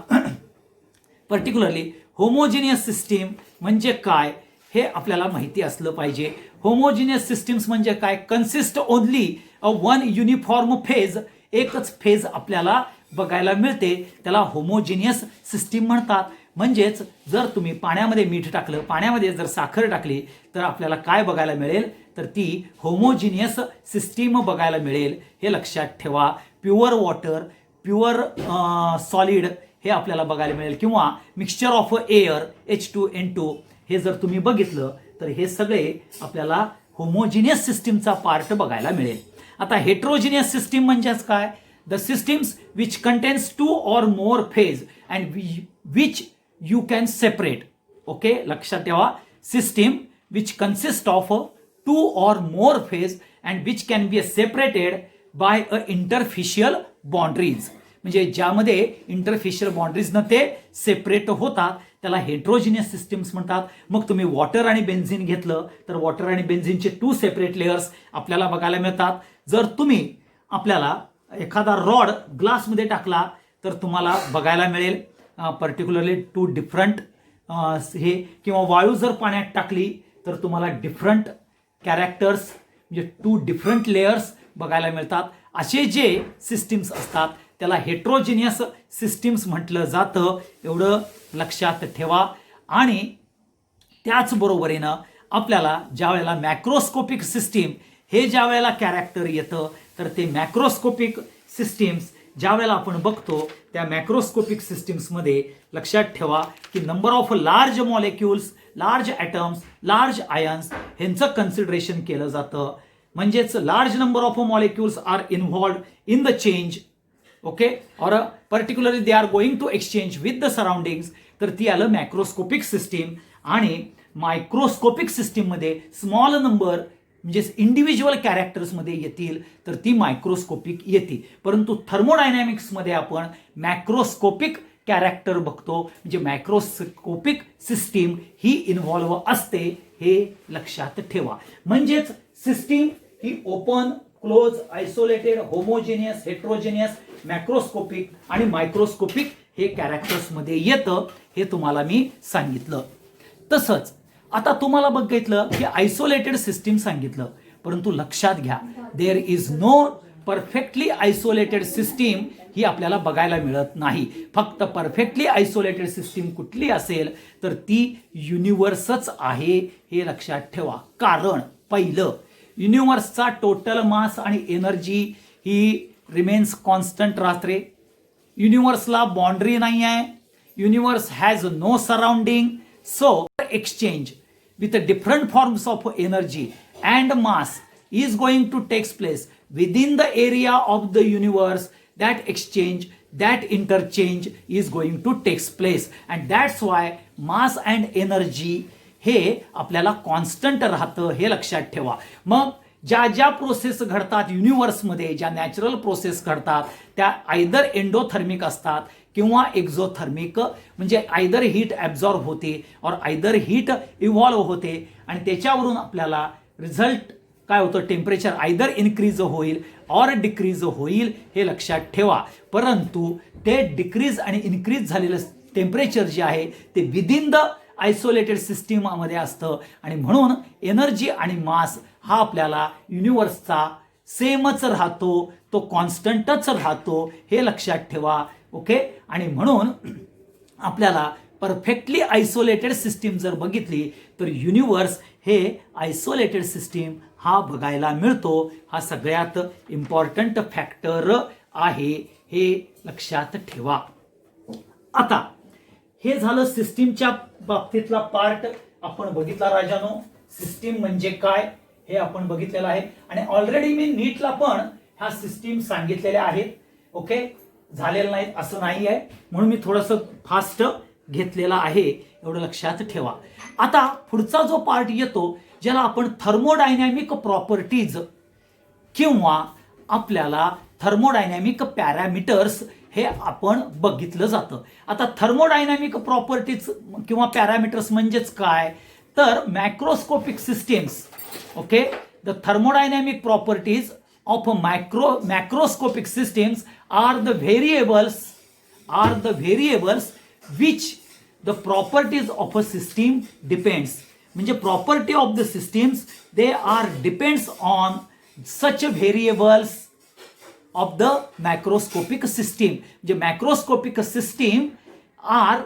पर्टिक्युलरली होमोजिनियस सिस्टीम म्हणजे काय हे आपल्याला माहिती असलं पाहिजे. होमोजिनियस सिस्टीम्स म्हणजे काय? Consist only a one uniform phase, एकच फेज आपल्याला बघायला मिळते, त्याला होमोजिनियस सिस्टीम म्हणतात. म्हणजेच जर तुम्ही पाण्यामध्ये मीठ टाकलं, पाण्यामध्ये जर साखर टाकली तर आपल्याला काय बघायला मिळेल? तर ती होमोजिनियस सिस्टीम बघायला मिळेल, हे लक्षात ठेवा. प्युअर वॉटर, प्युअर सॉलिड हे आपल्याला बघायला मिळेल, किंवा मिक्सचर ऑफ एअर H2N2 हे जर तुम्ही बघितलं तर हे सगळे आपल्याला होमोजिनियस सिस्टीमचा पार्ट बघायला मिळेल. आता हेट्रोजिनियस सिस्टीम म्हणजेच काय? The systems which contains 2 or more phase and which you can separate. Okay, लक्षात ठेवा. System which consist of 2 or more phase and which can be separated by a interfacial boundaries. म्हणजे ज्यामध्ये इंटरफिशियल बाउंड्रीजनं ते सेपरेट होतात त्याला हेट्रोजिनियस सिस्टीम्स म्हणतात. मग तुम्ही वॉटर आणि बेन्झिन घेतलं तर वॉटर आणि बेन्झिनचे 2 सेपरेट लेयर्स आपल्याला बघायला मिळतात. जर तुम्ही आपल्याला एखादा रॉड ग्लासमध्ये टाकला तर तुम्हाला बघायला मिळेल पर्टिक्युलरली 2 डिफरंट हे, किंवा वाळू जर पाण्यात टाकली तर तुम्हाला डिफरंट कॅरेक्टर्स म्हणजे 2 डिफरंट लेयर्स बघायला मिळतात. असे जे सिस्टीम्स असतात त्याला हेट्रोजिनियस सिस्टीम्स म्हटलं जातं, एवढं लक्षात ठेवा. आणि त्याचबरोबरीनं आपल्याला ज्या वेळेला मॅक्रोस्कोपिक सिस्टीम हे ज्या वेळेला कॅरेक्टर येतं तर ते मॅक्रोस्कोपिक सिस्टीम्स ज्या वेळेला आपण बघतो त्या मॅक्रोस्कोपिक सिस्टीम्समध्ये लक्षात ठेवा की number of large molecules, large atoms, large ions ह्यांचं कन्सिडरेशन केलं जातं. म्हणजेच large number of molecules are involved in the change, okay, और particularly they are going to exchange with the surroundings, तर ती आलं मॅक्रोस्कोपिक सिस्टीम. आणि मायक्रोस्कोपिक सिस्टीममध्ये स्मॉल नंबर म्हणजे इंडिव्हिज्युअल कॅरेक्टर्समध्ये येतील तर ती मायक्रोस्कोपिक येते. परंतु थर्मोडायनॅमिक्समध्ये आपण मॅक्रोस्कोपिक कॅरेक्टर बघतो, म्हणजे मॅक्रोस्कोपिक सिस्टीम ही इन्व्हॉल्व असते, हे लक्षात ठेवा. म्हणजेच सिस्टीम ही open, close, isolated, homogeneous, heterogeneous, macroscopic आणि मायक्रोस्कोपिक हे कॅरेक्टर्समध्ये येतं, हे तुम्हाला मी सांगितलं. तसंच आता तुम्हाला बघितलं की आयसोलेटेड सिस्टीम सांगितलं, परंतु लक्षात घ्या there is no perfectly isolated system ही आपल्याला बघायला मिळत नाही. फक्त परफेक्टली आयसोलेटेड सिस्टीम कुठली असेल तर ती युनिव्हर्सच आहे, हे लक्षात ठेवा. कारण पहिलं, युनिव्हर्सचा टोटल मास आणि एनर्जी ही रिमेन्स कॉन्स्टंट राहते. युनिव्हर्सला बाउंड्री नाही आहे. Universe has no surrounding, so exchange with the different forms of energy and mass is going to take place within the area of the universe. That exchange, that interchange is going to take place, and that's why mass and energy हे आपल्याला कॉन्स्टंट राहतं, हे लक्षात ठेवा. मग ज्या ज्या प्रोसेस घडतात युनिव्हर्समध्ये, ज्या नॅचरल प्रोसेस घडतात त्या आयदर एंडोथर्मिक असतात किंवा एक्झोथर्मिक, म्हणजे आयदर हीट ॲब्झॉर्ब होते और आयदर हीट इव्हॉल्व होते, आणि त्याच्यावरून आपल्याला रिझल्ट काय होतं, टेम्परेचर आयदर इन्क्रीज होईल और डिक्रीज होईल, हे लक्षात ठेवा. परंतु ते डिक्रीज आणि इन्क्रीज झालेलं टेम्परेचर जे आहे ते विदिन द आयसोलेटेड सिस्टीममध्ये असतं, आणि म्हणून एनर्जी आणि मास हा आपल्याला युनिव्हर्सचा सेमच राहतो, तो कॉन्स्टंटच राहतो, हे लक्षात ठेवा. ओके, आणि म्हणून आपल्याला परफेक्टली आयसोलेटेड सिस्टीम जर बघितली तर युनिव्हर्स हे आयसोलेटेड सिस्टीम हा बघायला मिळतो. हा सगळ्यात इम्पॉर्टंट फॅक्टर आहे, हे लक्षात ठेवा. आता हे झालं सिस्टीमच्या बाबतीतला पार्ट आपण बघितला राजानो. सिस्टीम म्हणजे काय हे आपण बघितलेलं आहे, आणि ऑलरेडी मी नीटला पण ह्या सिस्टीम सांगितलेल्या आहेत. ओके, झालेलं नाही असं नाही आहे, म्हणून मी थोडंसं फास्ट घेतलेला आहे, एवढं लक्षात ठेवा. आता पुढचा जो पार्ट येतो ज्याला आपण थर्मोडायनॅमिक प्रॉपर्टीज किंवा आपल्याला थर्मोडायनॅमिक पॅरामीटर्स हे आपण बघितलं जातं. आता थर्मोडायनॅमिक प्रॉपर्टीज किंवा पॅरामीटर्स म्हणजेच काय, तर macroscopic systems. Okay, the thermodynamic properties of macroscopic systems are the variables which the properties of a system depends. म्हणजे property of the systems they are depends on such variables of the macroscopic system. म्हणजे मॅक्रोस्कोपिक सिस्टीम आर,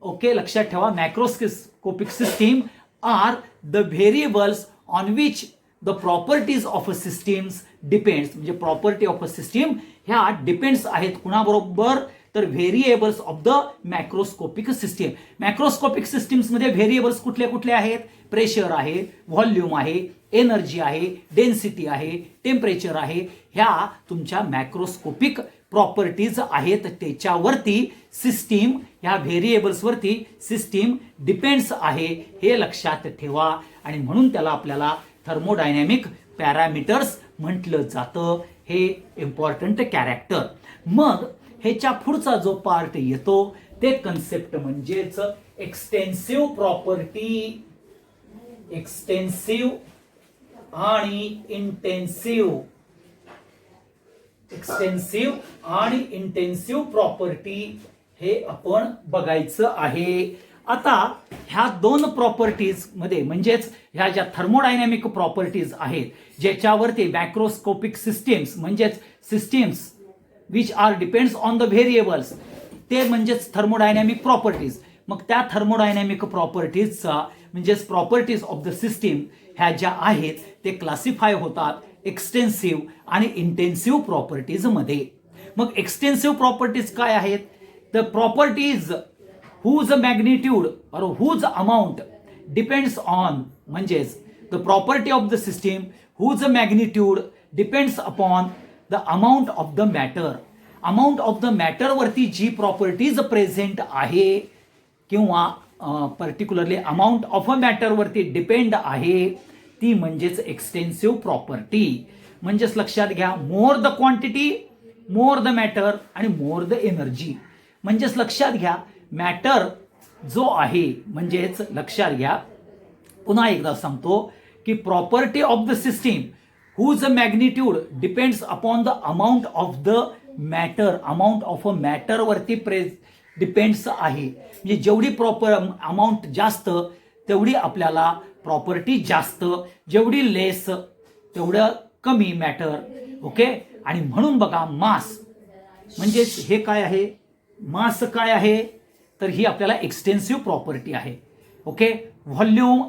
ओके लक्षात ठेवा, macroscopic system are the variables on which the properties of a systems depends. म्हणजे प्रॉपर्टी ऑफ अ सिस्टीम ह्या डिपेंड्स आहेत कुणाबरोबर, तर variables of the macroscopic system. Macroscopic systems मध्ये व्हेरिएबल्स कुठले कुठले आहेत, प्रेशर आहे, व्हॉल्यूम आहे, एनर्जी आहे, डेन्सिटी आहे, टेम्परेचर आहे. ह्या तुमच्या मॅक्रोस्कोपिक प्रॉपर्टीज आहेत, त्याच्यावरती सिस्टीम, ह्या व्हेरिएबल्सवरती सिस्टीम डिपेंड्स आहे, हे लक्षात ठेवा. आणि म्हणून त्याला आपल्याला थर्मोडायनॅमिक पॅरामीटर्स म्हटलं जातं. हे इम्पॉर्टंट कॅरेक्टर. मग ह्याच्या पुढचा जो पार्ट येतो ते कन्सेप्ट म्हणजेच एक्सटेन्सिव्ह प्रॉपर्टी, एक्सटेन्सिव्ह आणि इंटेन्सिव्ह, एक्सटेन्सिव्ह आणि इंटेन्सिव्ह प्रॉपर्टी हे आपण बघायचं आहे. आता ह्या दोन प्रॉपर्टीज मध्ये म्हणजेच ह्या ज्या थर्मोडायनॅमिक प्रॉपर्टीज आहेत ज्याच्यावरती मॅक्रोस्कोपिक सिस्टीम्स म्हणजेच systems which are depends on the variables, ते म्हणजेच थर्मोडायनॅमिक प्रॉपर्टीज. मग त्या थर्मोडायनॅमिक प्रॉपर्टीजचा म्हणजेच प्रॉपर्टीज ऑफ द सिस्टीम ह्या ज्या आहेत ते क्लासिफाय होतात एक्सटेन्सिव्ह आणि इंटेन्सिव्ह प्रॉपर्टीज मध्ये. मग एक्सटेन्सिव्ह प्रॉपर्टीज काय आहेत, the properties whose magnitude or whose amount depends on, म्हणजेच the property of the system whose magnitude depends upon the amount of the matter. amount of the matter वरती जी प्रॉपर्टीज प्रेझेंट आहे किंवा particularly amount of a matter वरती डिपेंड आहे ती म्हणजेच एक्सटेन्सिव्ह प्रॉपर्टी. म्हणजेच लक्षात घ्या, more the quantity, more the matter आणि मोर द एनर्जी. म्हणजेच लक्षात घ्या, मॅटर जो आहे म्हणजेच लक्षात घ्या, पुन्हा एकदा सांगतो की property of the system whose magnitude depends upon the amount of the matter, amount of a matter वरती डिपेंड्स आहे. म्हणजे जेवढी प्रॉपर अमाऊंट जास्त तेवढी आपल्याला प्रॉपर्टी जास्त, जेवढी लेस तेवढं कमी मॅटर. ओके, आणि म्हणून बघा मास म्हणजेच हे काय आहे, मास काय आहे, तर ही आपल्याला एक्सटेन्सिव्ह प्रॉपर्टी आहे. ओके, व्हॉल्यूम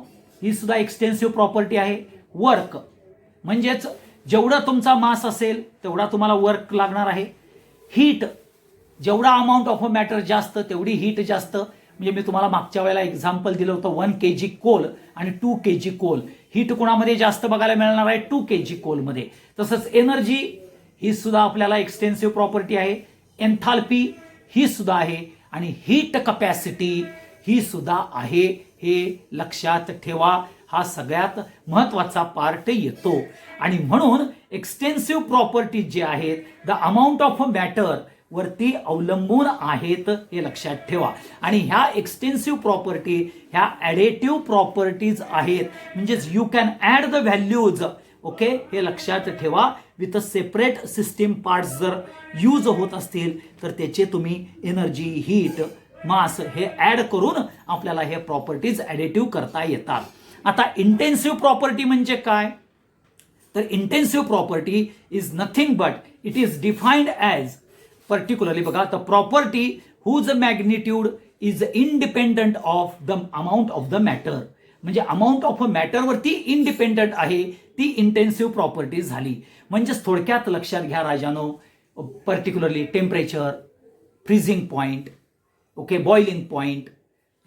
ही सुद्धा एक्सटेन्सिव्ह प्रॉपर्टी आहे. वर्क म्हणजेच जेवढा तुमचा मास असेल तेवढा तुम्हाला वर्क लागणार आहे. हीट, जेवढा अमाऊंट ऑफ अ मॅटर जास्त तेवढी हीट जास्त. म्हणजे मी तुम्हाला मागच्या वेळेला एक्झाम्पल दिलं होतं 1 kg कोल आणि 2 kg कोल. हीट कोणामध्ये जास्त बघायला मिळणार आहे, 2 kg कोलमध्ये. तसंच एनर्जी ही सुद्धा आपल्याला एक्सटेन्सिव्ह प्रॉपर्टी आहे. एन्थाल्पी ही सुद्धा आहे आणि हीट कपॅसिटी ही सुद्धा आहे. हे लक्षात ठेवा, हा सगळ्यात महत्वाचा पार्ट येतो. आणि म्हणून एक्सटेन्सिव्ह प्रॉपर्टी जे आहेत द अमाऊंट ऑफ मॅटर वरती अवलंबून आहेत, हे लक्षात ठेवा. आणि ह्या एक्सटेन्सिव्ह प्रॉपर्टी ह्या ॲडेटिव्ह प्रॉपर्टीज आहेत. म्हणजेच you can add the values. Okay, हे लक्षात ठेवा. विथ सेपरेट सिस्टीम पार्ट्स जर यूज होत असतील तर त्याचे तुम्ही एनर्जी, हीट, मास हे ऍड करून आपल्याला हे प्रॉपर्टीज ॲडेटिव्ह करता येतात. आता इंटेन्सिव्ह प्रॉपर्टी म्हणजे काय, तर intensive property is nothing but it is defined as particularly बघा, the property whose magnitude is independent of the amount of the matter. म्हणजे अमाऊंट ऑफ अ मॅटरवरती इंडिपेंडंट आहे ती इंटेन्सिव्ह प्रॉपर्टी झाली. म्हणजेच थोडक्यात लक्षात घ्या राजानो, particularly temperature, freezing point, okay, boiling point,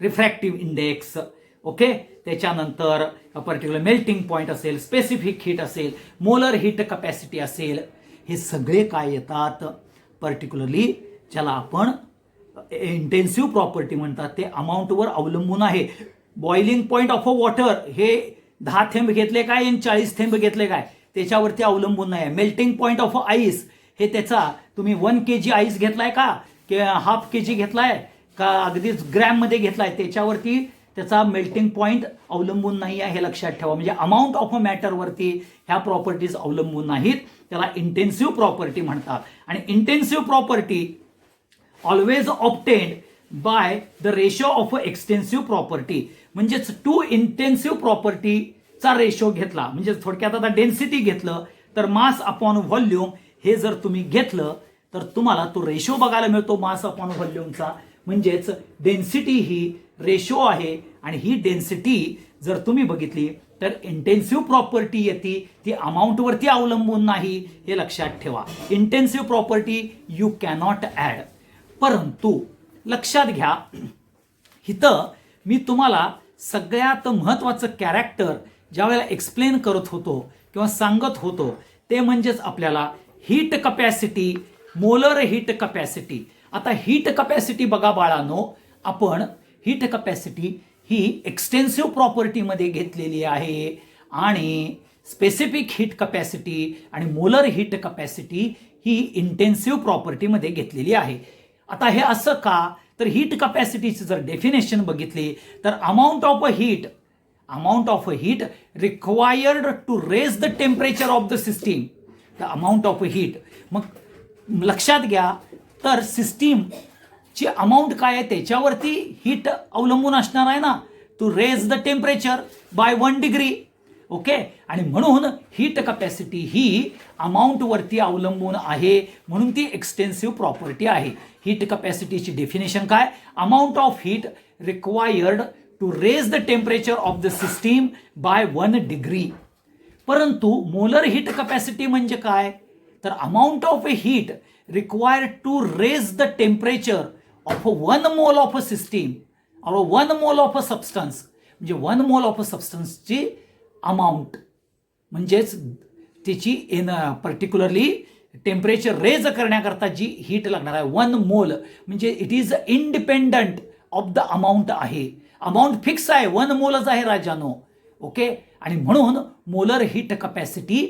refractive index, okay, त्याच्यानंतर पर्टिक्युलर मेल्टिंग पॉइंट असेल, स्पेसिफिक हीट असेल, मोलर हीट कपॅसिटी असेल, हे सगळे काय येतात पर्टिक्युलरली ज्याला आपण इंटेन्सिव्ह प्रॉपर्टी म्हणतात. ते अमाऊंटवर अवलंबून आहे. Boiling point of a water हे 10 थेंब घेतले काय आणि 40 थेंब घेतले काय त्याच्यावरती अवलंबून नाही. मेल्टिंग पॉइंट ऑफ आईस हे त्याचा तुम्ही 1 kg आईस घेतलाय का, की हाफ kg घेतलाय का, अगदीच ग्रॅममध्ये घेतलाय, त्याच्यावरती त्याचा मेल्टिंग पॉईंट अवलंबून नाही आहे, हे लक्षात ठेवा. म्हणजे अमाऊंट ऑफ अ मॅटरवरती ह्या प्रॉपर्टीज अवलंबून नाहीत. त्याला इंटेन्सिव्ह प्रॉपर्टी म्हणतात. आणि intensive property always obtained by the ratio of extensive property. म्हणजेच टू इंटेन्सिव्ह प्रॉपर्टीचा रेशो घेतला, म्हणजे थोडक्यात आता डेन्सिटी घेतलं तर मास अपॉन व्हॉल्यूम हे जर तुम्ही घेतलं तर तुम्हाला तो रेशो बघायला मिळतो मास अपॉन व्हॉल्यूमचा. म्हणजेच डेन्सिटी ही रेशो आहे आणि ही डेन्सिटी जर तुम्ही बघितली तर इंटेन्सिव्ह प्रॉपर्टी येते, ती अमाऊंटवरती अवलंबून नाही, हे लक्षात ठेवा. Intensive property you cannot add. परंतु लक्षात घ्या, इथं मी तुम्हाला सगळ्यात महत्वाचं कॅरेक्टर ज्या वेळेला एक्सप्लेन करत होतो किंवा सांगत होतो ते म्हणजेच आपल्याला heat capacity, molar heat capacity. आता हीट कपॅसिटी बघा बाळांनो, आपण हीट कपॅसिटी ही एक्सटेन्सिव्ह प्रॉपर्टीमध्ये घेतलेली आहे आणि स्पेसिफिक हीट कपॅसिटी आणि मोलर हीट कपॅसिटी ही इंटेन्सिव्ह प्रॉपर्टीमध्ये घेतलेली आहे. आता हे असं का, तर हीट कपॅसिटीची जर डेफिनेशन बघितली तर amount of heat required to raise the temperature of the system. The amount of heat, मग लक्षात घ्या, तर सिस्टीमची अमाऊंट काय आहे त्याच्यावरती हीट अवलंबून असणार आहे ना, to raise the temperature by 1 degree. Okay, आणि म्हणून हीट कपॅसिटी ही अमाऊंटवरती अवलंबून आहे, म्हणून ती एक्सटेन्सिव्ह प्रॉपर्टी आहे. हीट कपॅसिटीची डेफिनेशन काय, amount of heat required to raise the temperature of the system by 1 degree. परंतु मोलर हीट कपॅसिटी म्हणजे काय, तर amount of a heat required to raise the temperature of 1 mole of a system और 1 मोल ऑफ अ सबस्टन्स. म्हणजे 1 मोल ऑफ अ सबस्टन्सची अमाऊंट म्हणजेच त्याची पर्टिक्युलरली टेम्परेचर रेज करण्याकरता जी हीट लागणार आहे 1 मोल, म्हणजे it is independent of the amount आहे. अमाऊंट फिक्स आहे, 1 मोलच आहे राजानो. ओके, आणि म्हणून मोलर हीट कपॅसिटी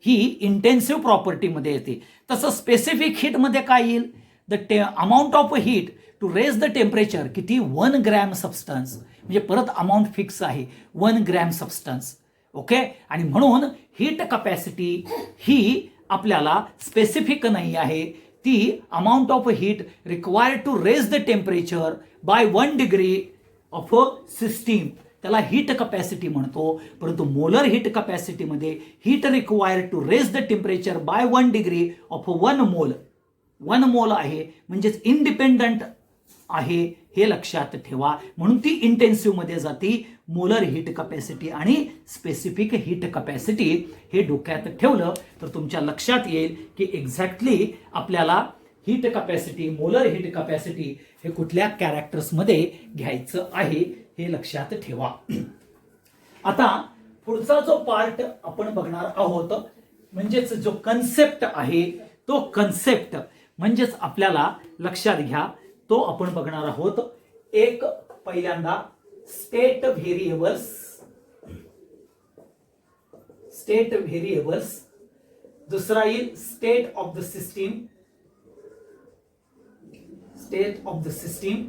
ही इंटेन्सिव्ह प्रॉपर्टीमध्ये येते. तसं स्पेसिफिक हीटमध्ये काय येईल, the amount of heat to raise the temperature किती, 1 ग्रॅम सबस्टन्स. म्हणजे परत अमाऊंट फिक्स आहे 1 ग्रॅम सबस्टन्स. ओके, आणि म्हणून हीट कपॅसिटी ही आपल्याला स्पेसिफिक नाही आहे, ती amount of heat required to raise the temperature by 1 degree of a system, त्याला हीट कपॅसिटी म्हणतो. परंतु मोलर हीट कपॅसिटीमध्ये heat required to raise the temperature by 1 degree of 1 mole आहे, म्हणजेच इंडिपेंडंट आहे, हे लक्षात ठेवा. म्हणून ती इंटेन्सिव्ह मध्ये जाते. मोलर हीट कपॅसिटी आणि स्पेसिफिक हीट कपॅसिटी हे डोक्यात ठेवलं तर तुमच्या लक्षात येईल की एक्झॅक्टली आपल्याला heat capacity, molar heat capacity हे कुठल्या कॅरेक्टर्समध्ये घ्यायचं आहे हे लक्षात ठेवा. आता पुढचा जो पार्ट आपण बघणार आहोत म्हणजेच जो कन्सेप्ट आहे, तो कन्सेप्ट म्हणजेच आपल्याला लक्षात घ्या, तो आपण बघणार आहोत. एक पहिल्यांदा स्टेट व्हेरिएबल्स, दुसरा येईल स्टेट ऑफ द सिस्टीम,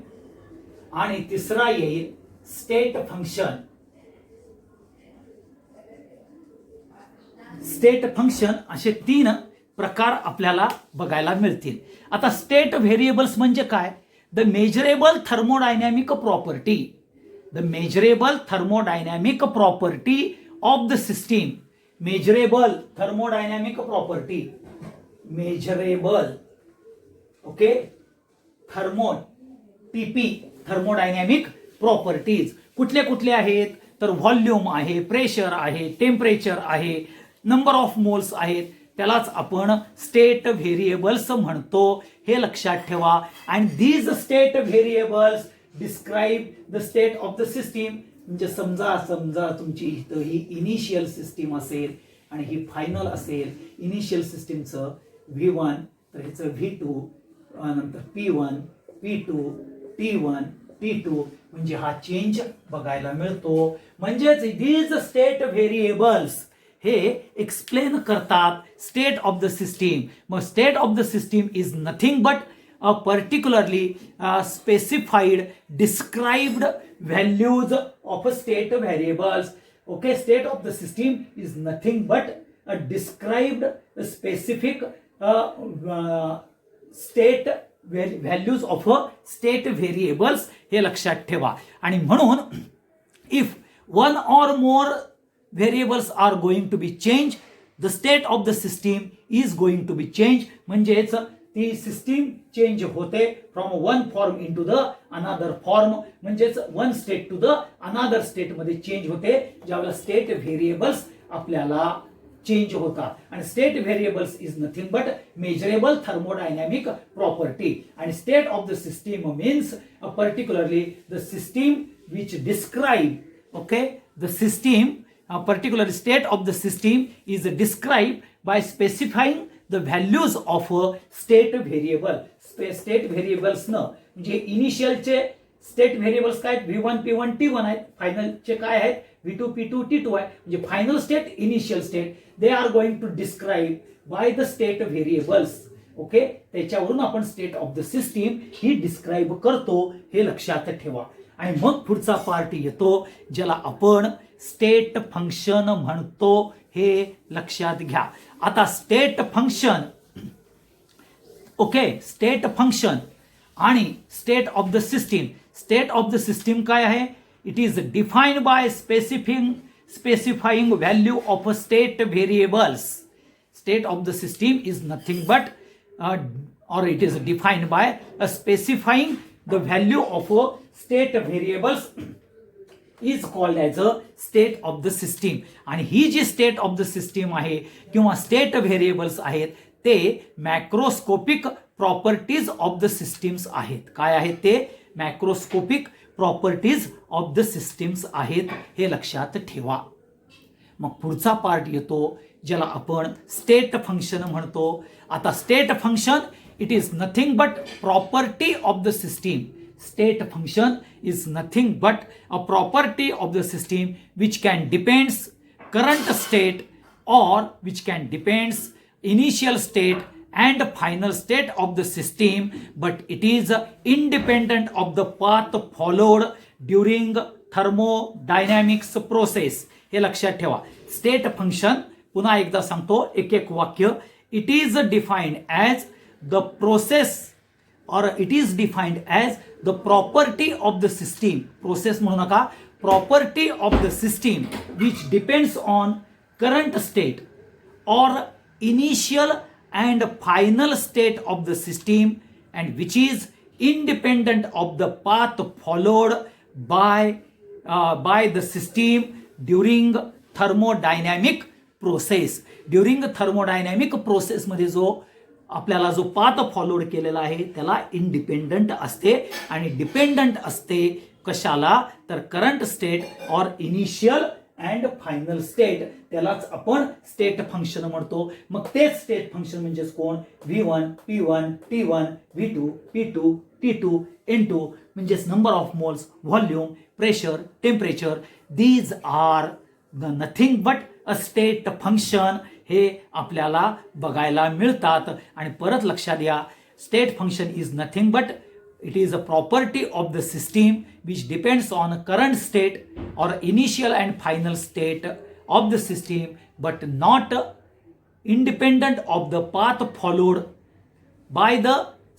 आणि तिसरा येईल स्टेट फंक्शन. असे 3 प्रकार आपल्याला बघायला मिळतील. आता स्टेट व्हेरिएबल्स म्हणजे काय, the measurable thermodynamic property of the system. Measurable okay, thermodynamic properties कुठले आहेत, तर व्हॉल्यूम आहे, प्रेशर आहे, टेम्परेचर आहे, नंबर ऑफ मोल्स आहेत, त्यालाच आपण स्टेट व्हेरिएबल्स म्हणतो, हे लक्षात ठेवा. And these state variables describe the state of the system. म्हणजे समजा तुमची ही इनिशियल सिस्टीम असेल आणि ही फायनल असेल. इनिशियल सिस्टीमचं V1, तर ह्याचं V2, नंतर P1, P2, T1, T2, म्हणजे हा चेंज बघायला मिळतो. म्हणजेच दीज स्टेट व्हेरिएबल्स हे एक्सप्लेन करतात स्टेट ऑफ द सिस्टीम. मग state of the system is nothing but a particularly specified described values of state variables. Okay, state of the system is nothing but a described specific state values of state variables. हे लक्षात ठेवा. आणि म्हणून if one or more variables are going to be changed, the state of the system is going to be changed. म्हणजेच ती सिस्टीम चेंज होते from one form into the another form. म्हणजेच one state to the another state मध्ये चेंज होते ज्यावेळेला स्टेट व्हेरिएबल्स आपल्याला चेंज होतात. आणि state variables is nothing but measurable thermodynamic property. आणि state of the system means particularly the system which describe, okay, the system particular state of the system is described by specifying the values of a state variable. State variables न म्हणजे इनिशियल चे स्टेट व्हेरिएबल्स काय आहेत, V1 P1 T1 आहेत. फायनल चे काय आहेत, V2 P2 T2 आहे. म्हणजे final state, initial state, they are going to describe by the state variables. Okay, त्याच्यावरून आपण स्टेट ऑफ द सिस्टीम ही डिस्क्राइब करतो, हे लक्षात ठेवा. आणि मग पुढचा पार्ट येतो ज्याला आपण स्टेट फंक्शन म्हणतो, हे लक्षात घ्या. आता state function, okay, state function आणि state of the system. State of the system काय आहे, it is defined by specifying value of state variables. State of the system is nothing but or it is defined by specifying the value of state variables is called as a state of the system. आणि ही जी स्टेट ऑफ द सिस्टीम आहे किंवा स्टेट व्हेरिएबल्स आहेत ते macroscopic properties of the systems आहेत. काय आहेत ते, macroscopic properties of the systems आहेत, हे लक्षात ठेवा. मग पुढचा पार्ट येतो ज्याला आपण स्टेट फंक्शन म्हणतो. आता state function it is nothing but property of the system. State function is nothing but a property of the system which can depends current state or which can depends initial state and final state of the system, but it is independent of the path followed during thermodynamics process. हे लक्षात ठेवा. स्टेट फंक्शन पुन्हा एकदा सांगतो, एक एक वाक्य. It is defined as the process or it is defined as the property of the system. Process म्हणू नका, property of the system which depends on current state or initial and final state of the system and which is independent of the path followed by the system during thermodynamic process. During thermodynamic process मध्ये जो आपल्याला जो पाथ फॉलोड केलेला आहे त्याला इंडिपेंडंट असते. आणि डिपेंडंट असते कशाला, तर करंट स्टेट और इनिशियल अँड फायनल स्टेट, त्यालाच आपण स्टेट फंक्शन म्हणतो. मग तेच स्टेट फंक्शन म्हणजेच कोण, V1 P1 T1 V2 P2 T2 N2 म्हणजेच number of moles, volume, pressure, temperature. These are nothing but a state function. हे आपल्याला बघायला मिळतात. आणि परत लक्षात घ्या, state function is nothing but it is a property of the system which depends on current state और initial and final state of the system but not independent of the path followed by the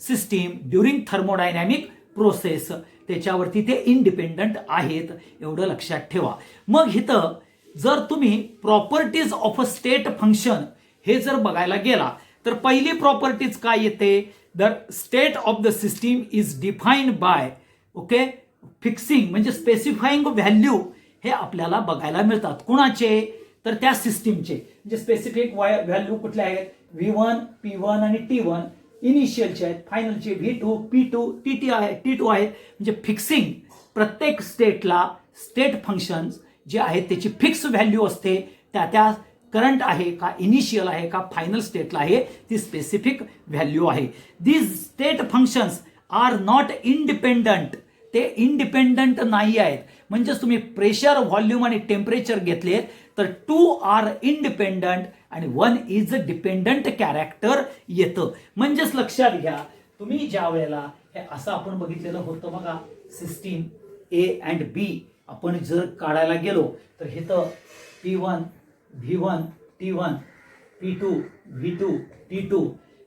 system during thermodynamic process. त्याच्यावरती ते इंडिपेंडंट आहेत, एवढं लक्षात ठेवा. मग इथं जर तुम्ही properties of a state function हे जर बघायला गेला तर पहिली प्रॉपर्टीज काय येते, the state of the system is defined by, okay, fixing म्हणजे स्पेसिफाईंग व्हॅल्यू हे आपल्याला बघायला मिळतात. कुणाचे, तर त्या सिस्टीमचे. म्हणजे स्पेसिफिक व्हॅल्यू कुठले आहेत, V1 P1 आणि T1 इनिशियलचे आहेत, फायनलचे V2 P2 T2 आहेत. म्हणजे फिक्सिंग प्रत्येक स्टेटला स्टेट फंक्शन्स जे आहेत त्याची फिक्स व्हॅल्यू असते. त्या करंट आहे का, इनिशियल आहे का, फायनल स्टेटला आहे, ती स्पेसिफिक व्हॅल्यू आहे. These state functions are not independent. ते इंडिपेंडंट नाही आहेत. म्हणजेच तुम्ही प्रेशर, व्हॉल्यूम आणि टेम्परेचर घेतले तर 2 आर इंडिपेंडंट आणि 1 इज अ डिपेंडंट कॅरेक्टर येतं. म्हणजेच लक्षात घ्या, तुम्ही ज्या वेळेला हे असं आपण बघितलेलं होतं बघा, सिस्टीम ए अँड बी आपण जर काढायला गेलो तर हे तर P1 V1 T1 P2 V2 T2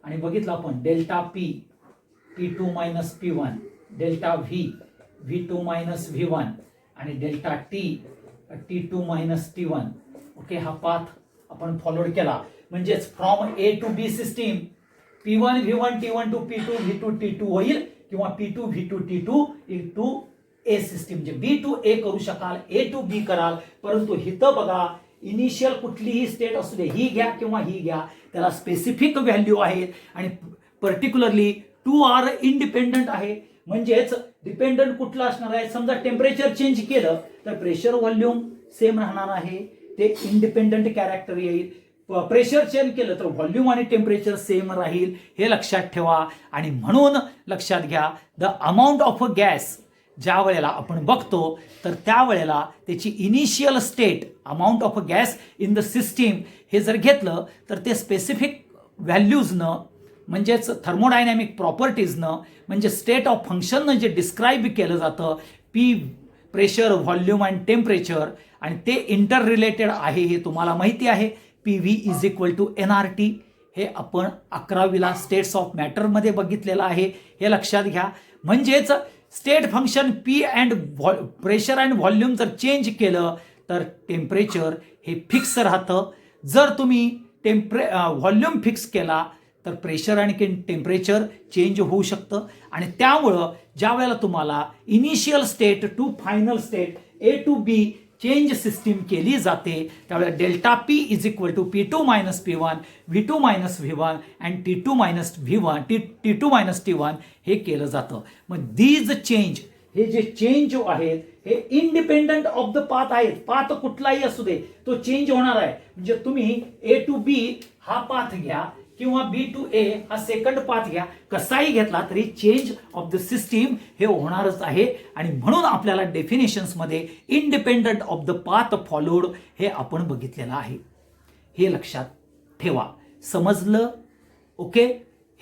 आणि बघितलं आपण delta P P2 minus P1, delta V V2 minus V1 आणि delta T T2 minus T1. Okay, हा पाथ आपण फॉलोड केला. म्हणजेच from A to B system P1 V1 T1 to P2 V2 T2 होईल किंवा P2 V2 T2 to a system. जे बी टू ए करू शकाल, ए टू बी कराल, परंतु हिथं बघा इनिशियल कुठलीही स्टेट असू दे, ही घ्या किंवा ही घ्या, त्याला स्पेसिफिक व्हॅल्यू आहेत आणि पर्टिक्युलरली 2 आर इंडिपेंडंट आहे. म्हणजेच डिपेंडंट कुठला असणार आहे, समजा टेम्परेचर चेंज केलं तर प्रेशर व्हॉल्यूम सेम राहणार आहे, ते इंडिपेंडंट कॅरेक्टर येईल. प्रेशर चेंज केलं तर व्हॉल्यूम आणि टेम्परेचर सेम राहील, हे लक्षात ठेवा. आणि म्हणून लक्षात घ्या, the amount of a gas ज्या वेळेला आपण बघतो तर त्यावेळेला त्याची initial state, amount of a gas in the system हे जर घेतलं तर ते स्पेसिफिक व्हॅल्यूजनं म्हणजेच थर्मोडायनॅमिक प्रॉपर्टीजनं म्हणजे स्टेट ऑफ फंक्शननं जे डिस्क्राईब केलं जातं, पी प्रेशर, व्हॉल्यूम आणि टेम्परेचर, आणि ते इंटर रिलेटेड आहे हे तुम्हाला माहिती आहे. PV is equal to NRT हे आपण 11वीला स्टेट्स ऑफ मॅटरमध्ये बघितलेलं आहे, हे लक्षात घ्या. म्हणजेच state function P and pressure and volume जर चेंज केलं तर टेम्परेचर हे फिक्स राहतं. जर तुम्ही व्हॉल्यूम फिक्स केला तर प्रेशर आणि टेम्परेचर चेंज होऊ शकतं. आणि त्यामुळं ज्या वेळेला तुम्हाला initial state to final state A to B change system केली जाते त्यावेळेला delta P is equal to P2 minus P1 V2 minus V1 and T2 minus V1 T2 minus T1 हे केलं जातं. मग दीज चेंज, हे जे चेंज आहेत हे इंडिपेंडंट ऑफ द पाथ आहेत. पाथ कुठलाही असू दे तो चेंज होणार आहे. म्हणजे तुम्ही ए टू बी हा पाथ घ्या किंवा बी टू ए हा सेकंड पाथ घ्या, कसाही घेतला तरी चेंज ऑफ द सिस्टीम हे होणारच आहे. आणि म्हणून आपल्याला डेफिनेशन्समध्ये independent of the path followed हे आपण बघितलेलं आहे, हे लक्षात ठेवा. समजलं? ओके,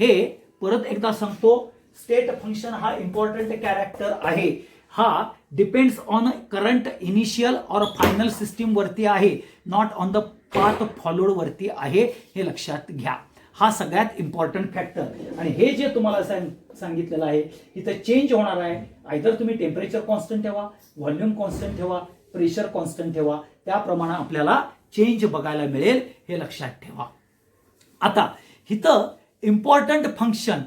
हे परत एकदा सांगतो, स्टेट फंक्शन हा इम्पॉर्टंट कॅरेक्टर आहे. हा डिपेंड्स ऑन करंट इनिशियल और फायनल सिस्टीम वरती आहे, not on the path followed वरती आहे, हे लक्षात घ्या. हा सगळ्यात इम्पॉर्टंट फॅक्टर. आणि हे जे तुम्हाला सांगितलेलं आहे इथं चेंज होणार आहे. आयदर तुम्ही टेम्परेचर कॉन्स्टंट ठेवा, व्हॉल्यूम कॉन्स्टंट ठेवा, प्रेशर कॉन्स्टंट ठेवा, त्याप्रमाणे आपल्याला चेंज बघायला मिळेल, हे लक्षात ठेवा. आता इथं इम्पॉर्टंट फंक्शन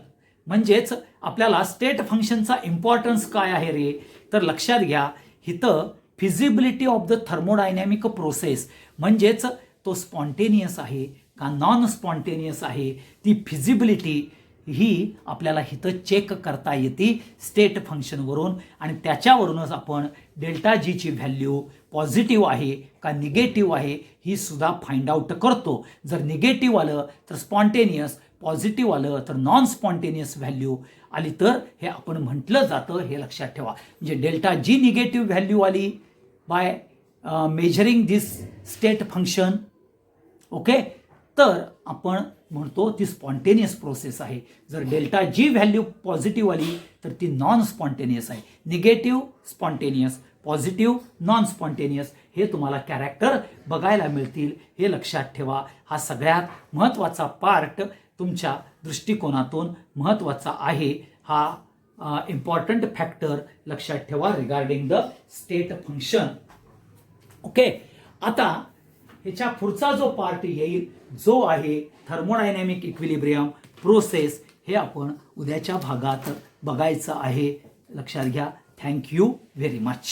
म्हणजेच आपल्याला स्टेट फंक्शनचा इम्पॉर्टन्स काय आहे रे, तर लक्षात घ्या, इथं feasibility of the thermodynamic process म्हणजेच तो स्पॉन्टेनियस आहे का नॉन स्पॉन्टेनियस आहे, ती फिजिबिलिटी ही आपल्याला इथं चेक करता येते स्टेट फंक्शनवरून. आणि त्याच्यावरूनच आपण डेल्टा जीची व्हॅल्यू पॉझिटिव्ह आहे का निगेटिव्ह आहे ही सुद्धा फाइंड आउट करतो. जर निगेटिव्ह आलं तर स्पॉन्टेनियस, पॉझिटिव्ह आलं तर नॉन स्पॉन्टेनियस व्हॅल्यू आली तर हे आपण म्हटलं जातं, हे लक्षात ठेवा. म्हणजे डेल्टा जी निगेटिव्ह व्हॅल्यू आली by measuring this state function, okay, तर आपण म्हणतो ती स्पॉन्टेनियस प्रोसेस आहे. जर डेल्टा जी व्हॅल्यू पॉझिटिव्ह आली तर ती नॉन स्पॉन्टेनियस आहे. Negative spontaneous, positive non spontaneous हे तुम्हाला कॅरेक्टर बघायला मिळतील, हे लक्षात ठेवा. हा सगळ्यात महत्त्वाचा पार्ट तुमच्या दृष्टिकोनातून महत्त्वाचा आहे. हा इम्पॉर्टंट फॅक्टर लक्षात ठेवा regarding the state function. Okay, आता ह्याच्या पुढचा जो पार्ट येईल जो आहे थर्मोडायनॅमिक इक्विलिब्रियम प्रोसेस, हे आपण उद्याच्या भागात बघायचं आहे, लक्षात घ्या. Thank you very much.